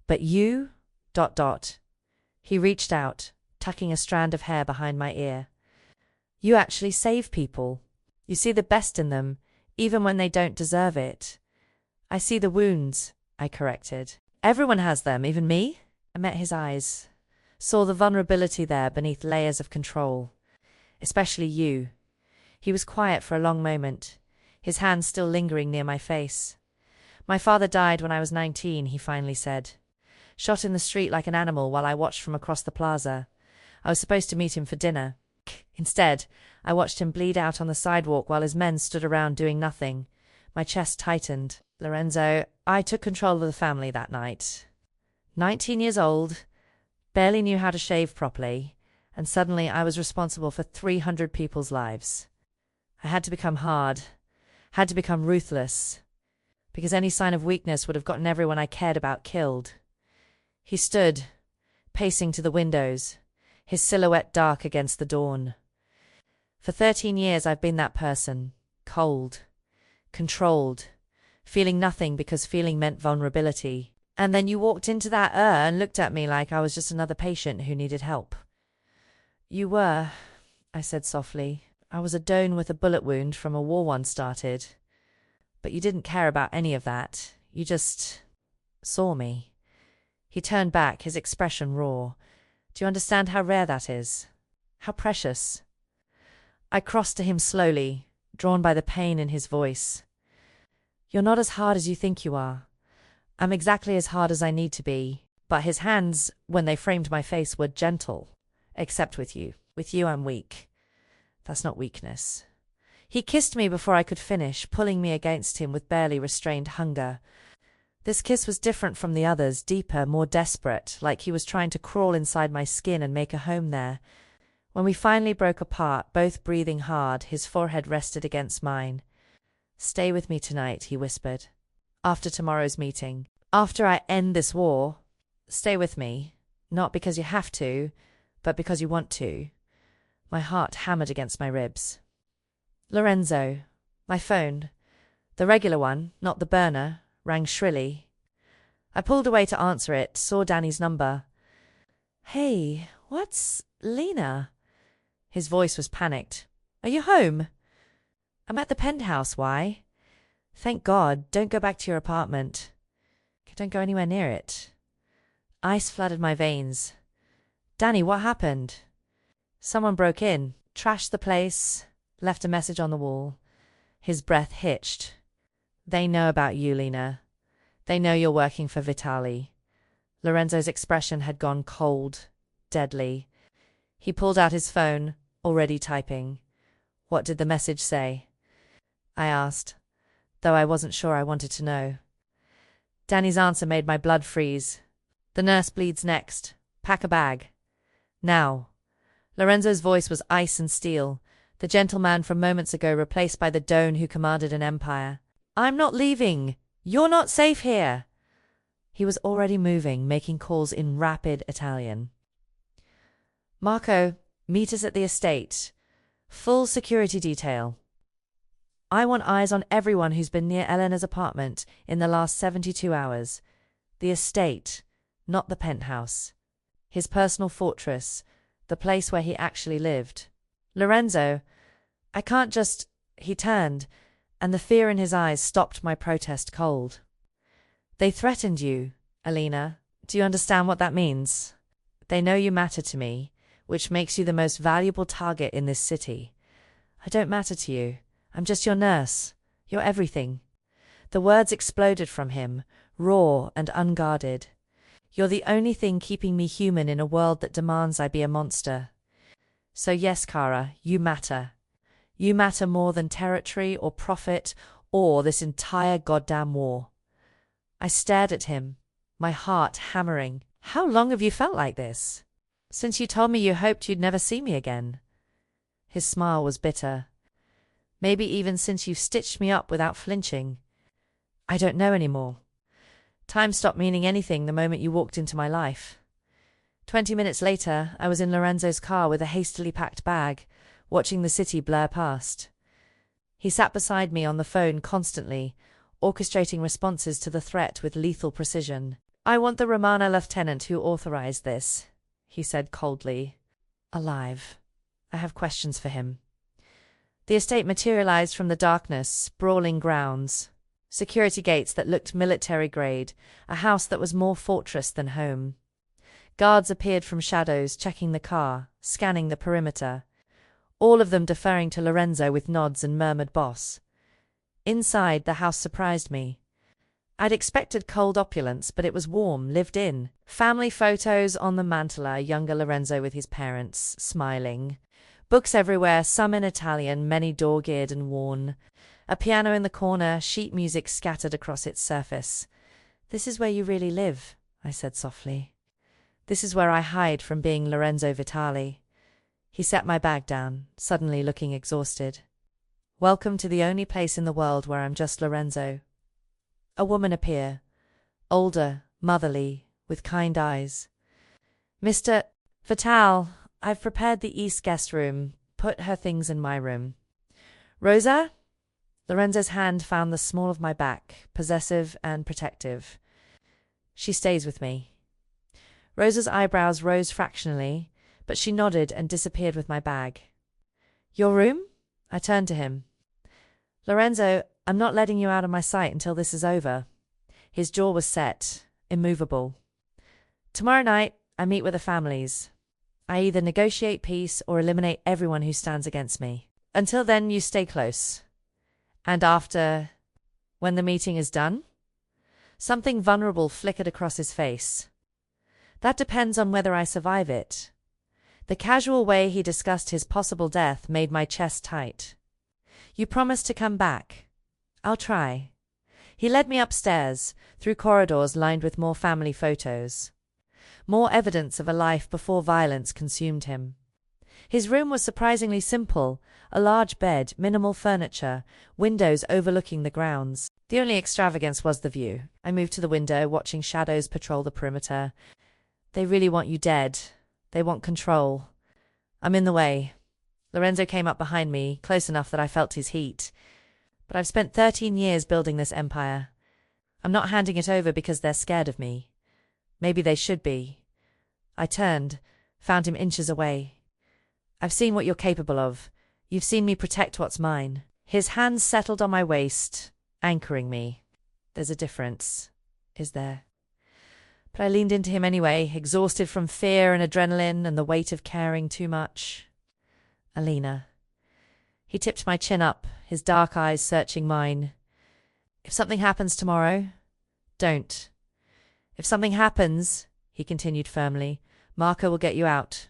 [SPEAKER 1] But you... ... He reached out, tucking a strand of hair behind my ear. You actually save people. You see the best in them, even when they don't deserve it. I see the wounds, I corrected. Everyone has them, even me? I met his eyes, saw the vulnerability there beneath layers of control. Especially you. He was quiet for a long moment, his hands still lingering near my face. My father died when I was 19, he finally said. Shot in the street like an animal while I watched from across the plaza. I was supposed to meet him for dinner. Instead, I watched him bleed out on the sidewalk while his men stood around doing nothing. My chest tightened. Lorenzo, I took control of the family that night. 19 years old, barely knew how to shave properly, and suddenly I was responsible for 300 people's lives. I had to become hard, had to become ruthless, because any sign of weakness would have gotten everyone I cared about killed. He stood, pacing to the windows, his silhouette dark against the dawn. For 13 years I've been that person, cold, controlled, feeling nothing because feeling meant vulnerability. And then you walked into that and looked at me like I was just another patient who needed help. You were, I said softly. I was a doan with a bullet wound from a war one started. But you didn't care about any of that. You just saw me. He turned back, his expression raw. Do you understand how rare that is? How precious? I crossed to him slowly, drawn by the pain in his voice. You're not as hard as you think you are. I'm exactly as hard as I need to be. But his hands, when they framed my face, were gentle. Except with you. With you I'm weak. That's not weakness. He kissed me before I could finish, pulling me against him with barely restrained hunger. This kiss was different from the others, deeper, more desperate, like he was trying to crawl inside my skin and make a home there. When we finally broke apart, both breathing hard, his forehead rested against mine. Stay with me tonight, he whispered. After tomorrow's meeting. After I end this war. Stay with me. Not because you have to, but because you want to. My heart hammered against my ribs. Lorenzo. My phone, the regular one, not the burner, rang shrilly. I pulled away to answer it, saw Danny's number. Hey, what's Lena? His voice was panicked. Are you home? I'm at the penthouse, why? Thank God, don't go back to your apartment. Don't go anywhere near it. Ice flooded my veins. Danny, what happened? Someone broke in, trashed the place, left a message on the wall. His breath hitched. They know about you, Lena. They know you're working for Vitali. Lorenzo's expression had gone cold, deadly. He pulled out his phone, already typing. What did the message say? I asked, though I wasn't sure I wanted to know. Danny's answer made my blood freeze. The nurse bleeds next. Pack a bag. Now. Lorenzo's voice was ice and steel, the gentleman from moments ago replaced by the Don who commanded an empire. I'm not leaving. You're not safe here. He was already moving, making calls in rapid Italian. Marco, meet us at the estate. Full security detail. I want eyes on everyone who's been near Eleanor's apartment in the last 72 hours. The estate, not the penthouse. His personal fortress, the place where he actually lived. Lorenzo, I can't just... He turned, and the fear in his eyes stopped my protest cold. They threatened you, Alina. Do you understand what that means? They know you matter to me, which makes you the most valuable target in this city. I don't matter to you. I'm just your nurse. You're everything. The words exploded from him, raw and unguarded. You're the only thing keeping me human in a world that demands I be a monster. So yes, Kara, you matter. You matter more than territory or profit or this entire goddamn war. I stared at him, my heart hammering. How long have you felt like this? Since you told me you hoped you'd never see me again. His smile was bitter. Maybe even since you stitched me up without flinching. I don't know anymore. Time stopped meaning anything the moment you walked into my life. 20 minutes later, I was in Lorenzo's car with a hastily packed bag, watching the city blur past. He sat beside me on the phone constantly, orchestrating responses to the threat with lethal precision. I want the Romana lieutenant who authorized this, he said coldly. Alive. I have questions for him. The estate materialized from the darkness, sprawling grounds, security gates that looked military-grade, a house that was more fortress than home. Guards appeared from shadows, checking the car, scanning the perimeter, all of them deferring to Lorenzo with nods and murmured boss. Inside, the house surprised me. I'd expected cold opulence, but it was warm, lived in. Family photos on the mantel, younger Lorenzo with his parents, smiling. Books everywhere, some in Italian, many dog-eared and worn. A piano in the corner, sheet music scattered across its surface. This is where you really live, I said softly. This is where I hide from being Lorenzo Vitali. He set my bag down, suddenly looking exhausted. Welcome to the only place in the world where I'm just Lorenzo. A woman appeared, older, motherly, with kind eyes. Mr. Vital, I've prepared the East guest room. Put her things in my room. Rosa? Lorenzo's hand found the small of my back, possessive and protective. She stays with me. Rosa's eyebrows rose fractionally, but she nodded and disappeared with my bag. Your room? I turned to him. Lorenzo, I'm not letting you out of my sight until this is over. His jaw was set, immovable. Tomorrow night, I meet with the families. I either negotiate peace or eliminate everyone who stands against me. Until then, you stay close. And after, when the meeting is done? Something vulnerable flickered across his face. That depends on whether I survive it. The casual way he discussed his possible death made my chest tight. You promised to come back. I'll try. He led me upstairs, through corridors lined with more family photos. More evidence of a life before violence consumed him. His room was surprisingly simple, a large bed, minimal furniture, windows overlooking the grounds. The only extravagance was the view. I moved to the window, watching shadows patrol the perimeter. They really want you dead. They want control. I'm in the way. Lorenzo came up behind me, close enough that I felt his heat. But I've spent 13 years building this empire. I'm not handing it over because they're scared of me. Maybe they should be. I turned, found him inches away. I've seen what you're capable of. You've seen me protect what's mine. His hands settled on my waist, anchoring me. There's a difference, is there? But I leaned into him anyway, exhausted from fear and adrenaline and the weight of caring too much. Alina. He tipped my chin up, his dark eyes searching mine. If something happens tomorrow, don't. If something happens, he continued firmly, Marco will get you out.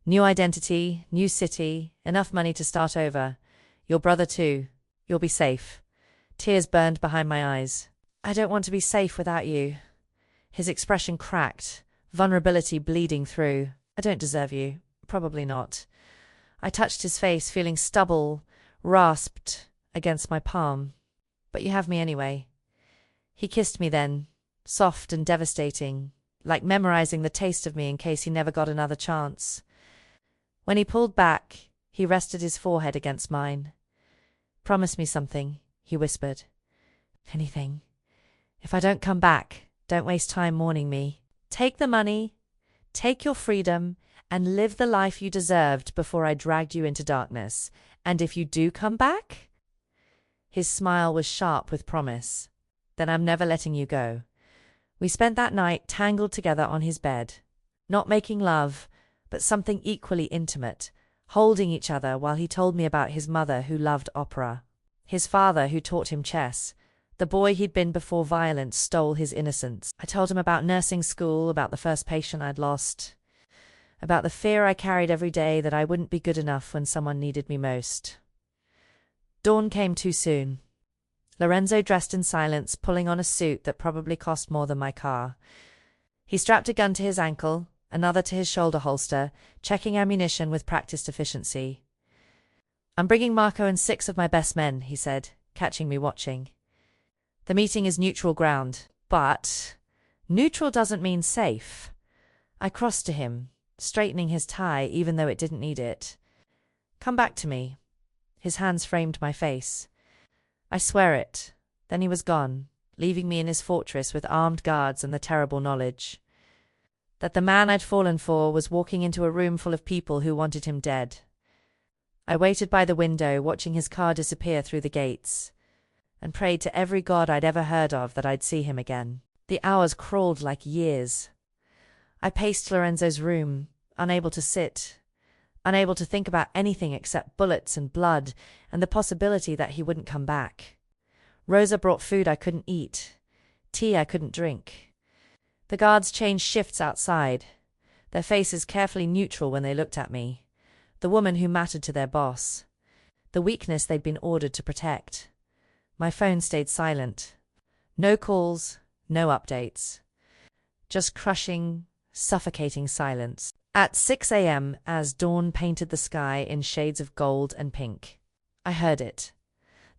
[SPEAKER 1] New identity, new city, enough money to start over. Your brother too. You'll be safe. Tears burned behind my eyes. I don't want to be safe without you. His expression cracked, vulnerability bleeding through. I don't deserve you. Probably not. I touched his face, feeling stubble, rasped against my palm. But you have me anyway. He kissed me then, soft and devastating, like memorizing the taste of me in case he never got another chance. When he pulled back, he rested his forehead against mine. Promise me something, he whispered. Anything. If I don't come back, don't waste time mourning me. Take the money, take your freedom, and live the life you deserved before I dragged you into darkness. And if you do come back? His smile was sharp with promise. Then I'm never letting you go. We spent that night tangled together on his bed, not making love, but something equally intimate, holding each other while he told me about his mother who loved opera, his father who taught him chess, the boy he'd been before violence stole his innocence. I told him about nursing school, about the first patient I'd lost, about the fear I carried every day that I wouldn't be good enough when someone needed me most. Dawn came too soon. Lorenzo dressed in silence, pulling on a suit that probably cost more than my car. He strapped a gun to his ankle, another to his shoulder holster, checking ammunition with practiced efficiency. I'm bringing Marco and 6 of my best men, he said, catching me watching. The meeting is neutral ground, but neutral doesn't mean safe. I crossed to him, straightening his tie even though it didn't need it. Come back to me. His hands framed my face. I swear it. Then he was gone, leaving me in his fortress with armed guards and the terrible knowledge that the man I'd fallen for was walking into a room full of people who wanted him dead. I waited by the window, watching his car disappear through the gates, and prayed to every god I'd ever heard of that I'd see him again. The hours crawled like years. I paced Lorenzo's room, unable to sit, unable to think about anything except bullets and blood and the possibility that he wouldn't come back. Rosa brought food I couldn't eat, tea I couldn't drink. The guards changed shifts outside, their faces carefully neutral when they looked at me, the woman who mattered to their boss, the weakness they'd been ordered to protect. My phone stayed silent. No calls, no updates. Just crushing, suffocating silence. At 6 a.m., as dawn painted the sky in shades of gold and pink, I heard it.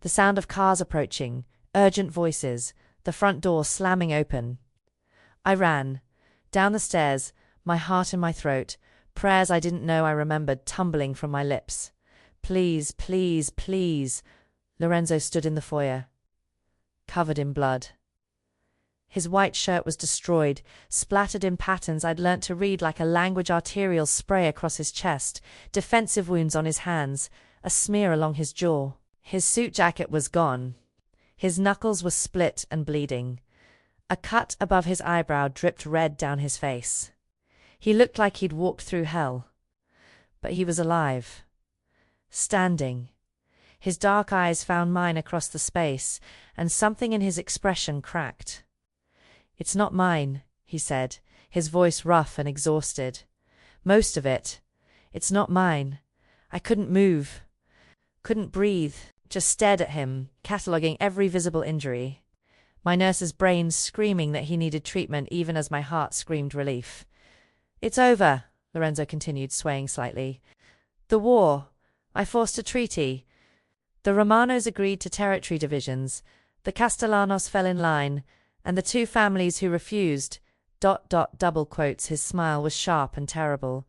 [SPEAKER 1] The sound of cars approaching, urgent voices, the front door slamming open. I ran, down the stairs, my heart in my throat, prayers I didn't know I remembered tumbling from my lips. Please, please, please. Lorenzo stood in the foyer, covered in blood. His white shirt was destroyed, splattered in patterns I'd learnt to read like a language arterial spray across his chest, defensive wounds on his hands, a smear along his jaw. His suit jacket was gone. His knuckles were split and bleeding. A cut above his eyebrow dripped red down his face. He looked like he'd walked through hell. But he was alive. Standing. His dark eyes found mine across the space, and something in his expression cracked. It's not mine, he said, his voice rough and exhausted. Most of it. It's not mine. I couldn't move. Couldn't breathe. Just stared at him, cataloguing every visible injury. My nurse's brain screaming that he needed treatment even as my heart screamed relief. It's over, Lorenzo continued, swaying slightly. The war. I forced a treaty. The Romanos agreed to territory divisions. The Castellanos fell in line, and the 2 families who refused, double quotes, his smile was sharp and terrible.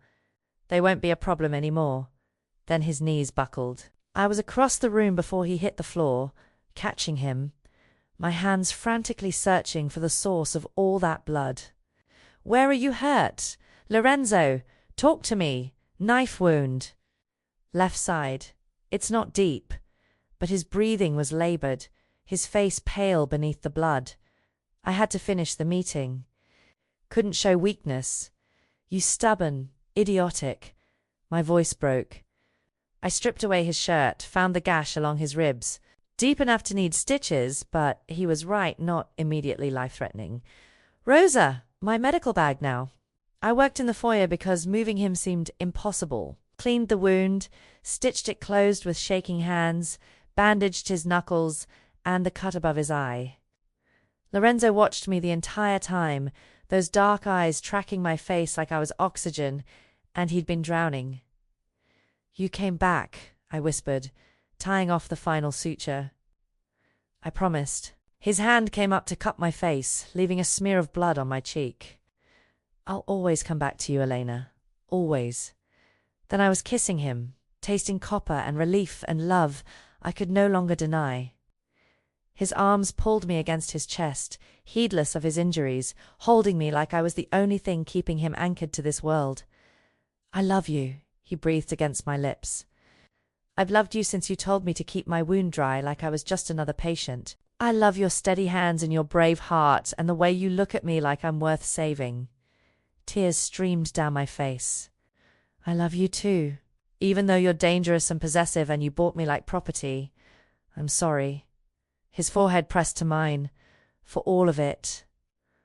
[SPEAKER 1] They won't be a problem anymore. Then his knees buckled. I was across the room before he hit the floor, catching him, my hands frantically searching for the source of all that blood. "Where are you hurt? Lorenzo, talk to me. Knife wound." "Left side. It's not deep." But his breathing was labored, his face pale beneath the blood. I had to finish the meeting. Couldn't show weakness. "You stubborn, idiotic." My voice broke. I stripped away his shirt, found the gash along his ribs. Deep enough to need stitches, but he was right, not immediately life-threatening. "Rosa, my medical bag now." I worked in the foyer because moving him seemed impossible. Cleaned the wound, stitched it closed with shaking hands, bandaged his knuckles and the cut above his eye. Lorenzo watched me the entire time, those dark eyes tracking my face like I was oxygen, and he'd been drowning. "You came back," I whispered, tying off the final suture. I promised. His hand came up to cup my face, leaving a smear of blood on my cheek. "I'll always come back to you, Elena. Always." Then I was kissing him, tasting copper and relief and love I could no longer deny. His arms pulled me against his chest, heedless of his injuries, holding me like I was the only thing keeping him anchored to this world. "I love you," he breathed against my lips. "I've loved you since you told me to keep my wound dry like I was just another patient. I love your steady hands and your brave heart and the way you look at me like I'm worth saving." Tears streamed down my face. "I love you too. Even though you're dangerous and possessive and you bought me like property, I'm sorry." His forehead pressed to mine. "For all of it.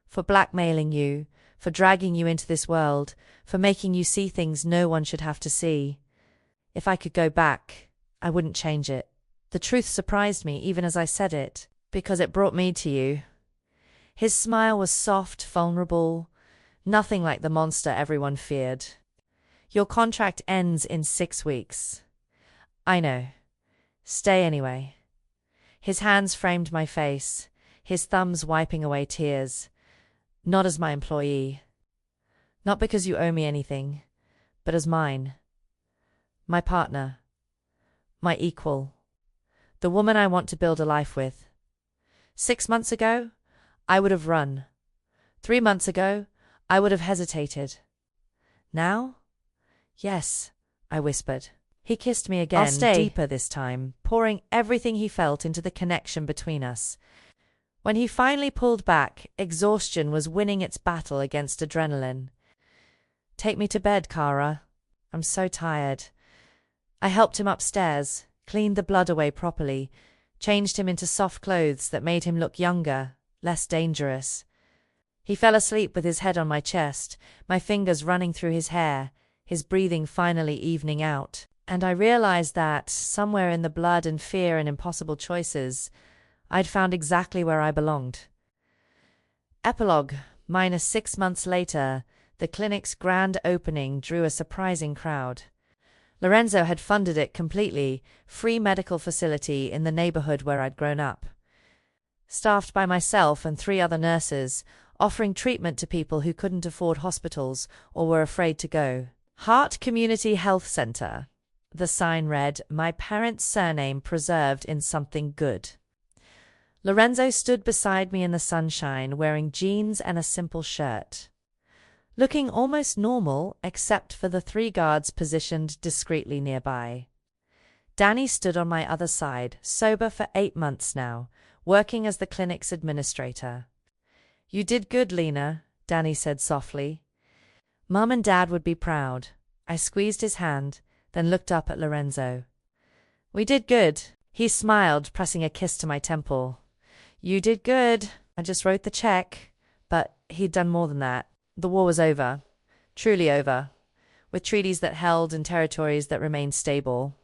[SPEAKER 1] For blackmailing you, for dragging you into this world, for making you see things no one should have to see. If I could go back, I wouldn't change it." The truth surprised me even as I said it, because it brought me to you. His smile was soft, vulnerable, nothing like the monster everyone feared. "Your contract ends in 6 weeks." "I know. Stay anyway." His hands framed my face, his thumbs wiping away tears. "Not as my employee. Not because you owe me anything, but as mine. My partner. My equal. The woman I want to build a life with. 6 months ago, I would have run. 3 months ago, I would have hesitated. Now? Yes," I whispered. He kissed me again, deeper this time, pouring everything he felt into the connection between us. When he finally pulled back, exhaustion was winning its battle against adrenaline. "Take me to bed, Kara. I'm so tired." I helped him upstairs, cleaned the blood away properly, changed him into soft clothes that made him look younger, less dangerous. He fell asleep with his head on my chest, my fingers running through his hair, his breathing finally evening out. And I realized that, somewhere in the blood and fear and impossible choices, I'd found exactly where I belonged. Epilogue. -6 months later, the clinic's grand opening drew a surprising crowd. Lorenzo had funded it completely, free medical facility in the neighborhood where I'd grown up. Staffed by myself and 3 other nurses, offering treatment to people who couldn't afford hospitals or were afraid to go. Heart Community Health Center. The sign read, my parents' surname preserved in something good. Lorenzo stood beside me in the sunshine, wearing jeans and a simple shirt. Looking almost normal, except for the 3 guards positioned discreetly nearby. Danny stood on my other side, sober for 8 months now, working as the clinic's administrator. "You did good, Lena," Danny said softly. "Mom and Dad would be proud." I squeezed his hand, then looked up at Lorenzo. "We did good." He smiled, pressing a kiss to my temple. "You did good. I just wrote the check." But he'd done more than that. The war was over. Truly over. With treaties that held and territories that remained stable.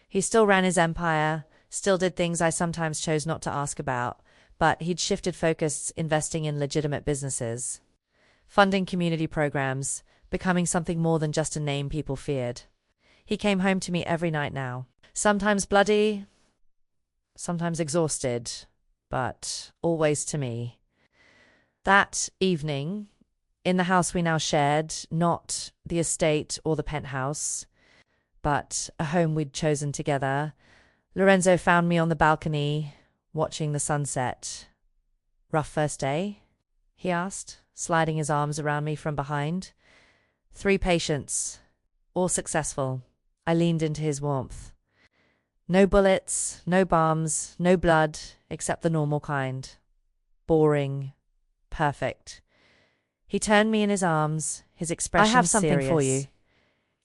[SPEAKER 1] He still ran his empire, still did things I sometimes chose not to ask about, but he'd shifted focus, investing in legitimate businesses. Funding community programs, becoming something more than just a name people feared. He came home to me every night now. Sometimes bloody, sometimes exhausted, but always to me. That evening, in the house we now shared, not the estate or the penthouse, but a home we'd chosen together. Lorenzo found me on the balcony, watching the sunset. Rough first day? He asked, sliding his arms around me from behind. 3 patients, all successful. I leaned into his warmth. No bullets, no bombs, no blood, except the normal kind. Boring. Perfect. He turned me in his arms, his expression
[SPEAKER 2] I have something
[SPEAKER 1] serious.
[SPEAKER 2] for you.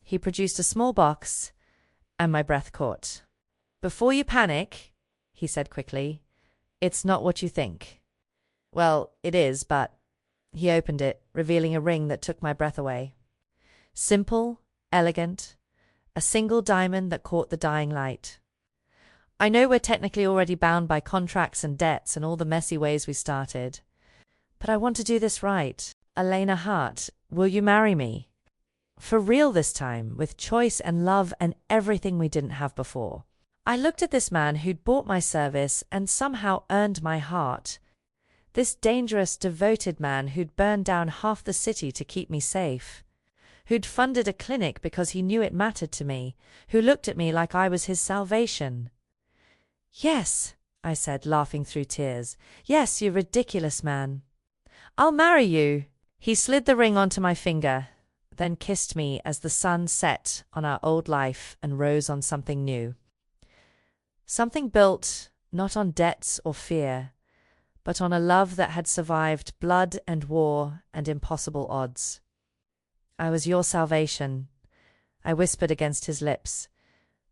[SPEAKER 1] He produced a small box, and my breath caught. Before you panic, he said quickly, it's not what you think. Well, it is, but… He opened it, revealing a ring that took my breath away. Simple, elegant, a single diamond that caught the dying light. I know we're technically already bound by contracts and debts and all the messy ways we started. But I want to do this right. Elena Hart, will you marry me? For real this time, with choice and love and everything we didn't have before. I looked at this man who'd bought my service and somehow earned my heart. This dangerous, devoted man who'd burned down half the city to keep me safe. Who'd funded a clinic because he knew it mattered to me. Who looked at me like I was his salvation. Yes, I said, laughing through tears. Yes, you ridiculous man. I'll marry you. He slid the ring onto my finger, then kissed me as the sun set on our old life and rose on something new. Something built not on debts or fear, but on a love that had survived blood and war and impossible odds. I was your salvation, I whispered against his lips,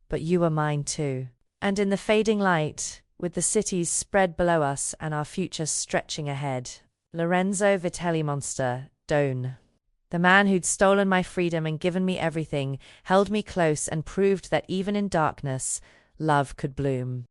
[SPEAKER 1] but you were mine too. And in the fading light, with the cities spread below us and our future stretching ahead, Lorenzo Vitelli Monster, Doan. The man who'd stolen my freedom and given me everything, held me close and proved that even in darkness, love could bloom.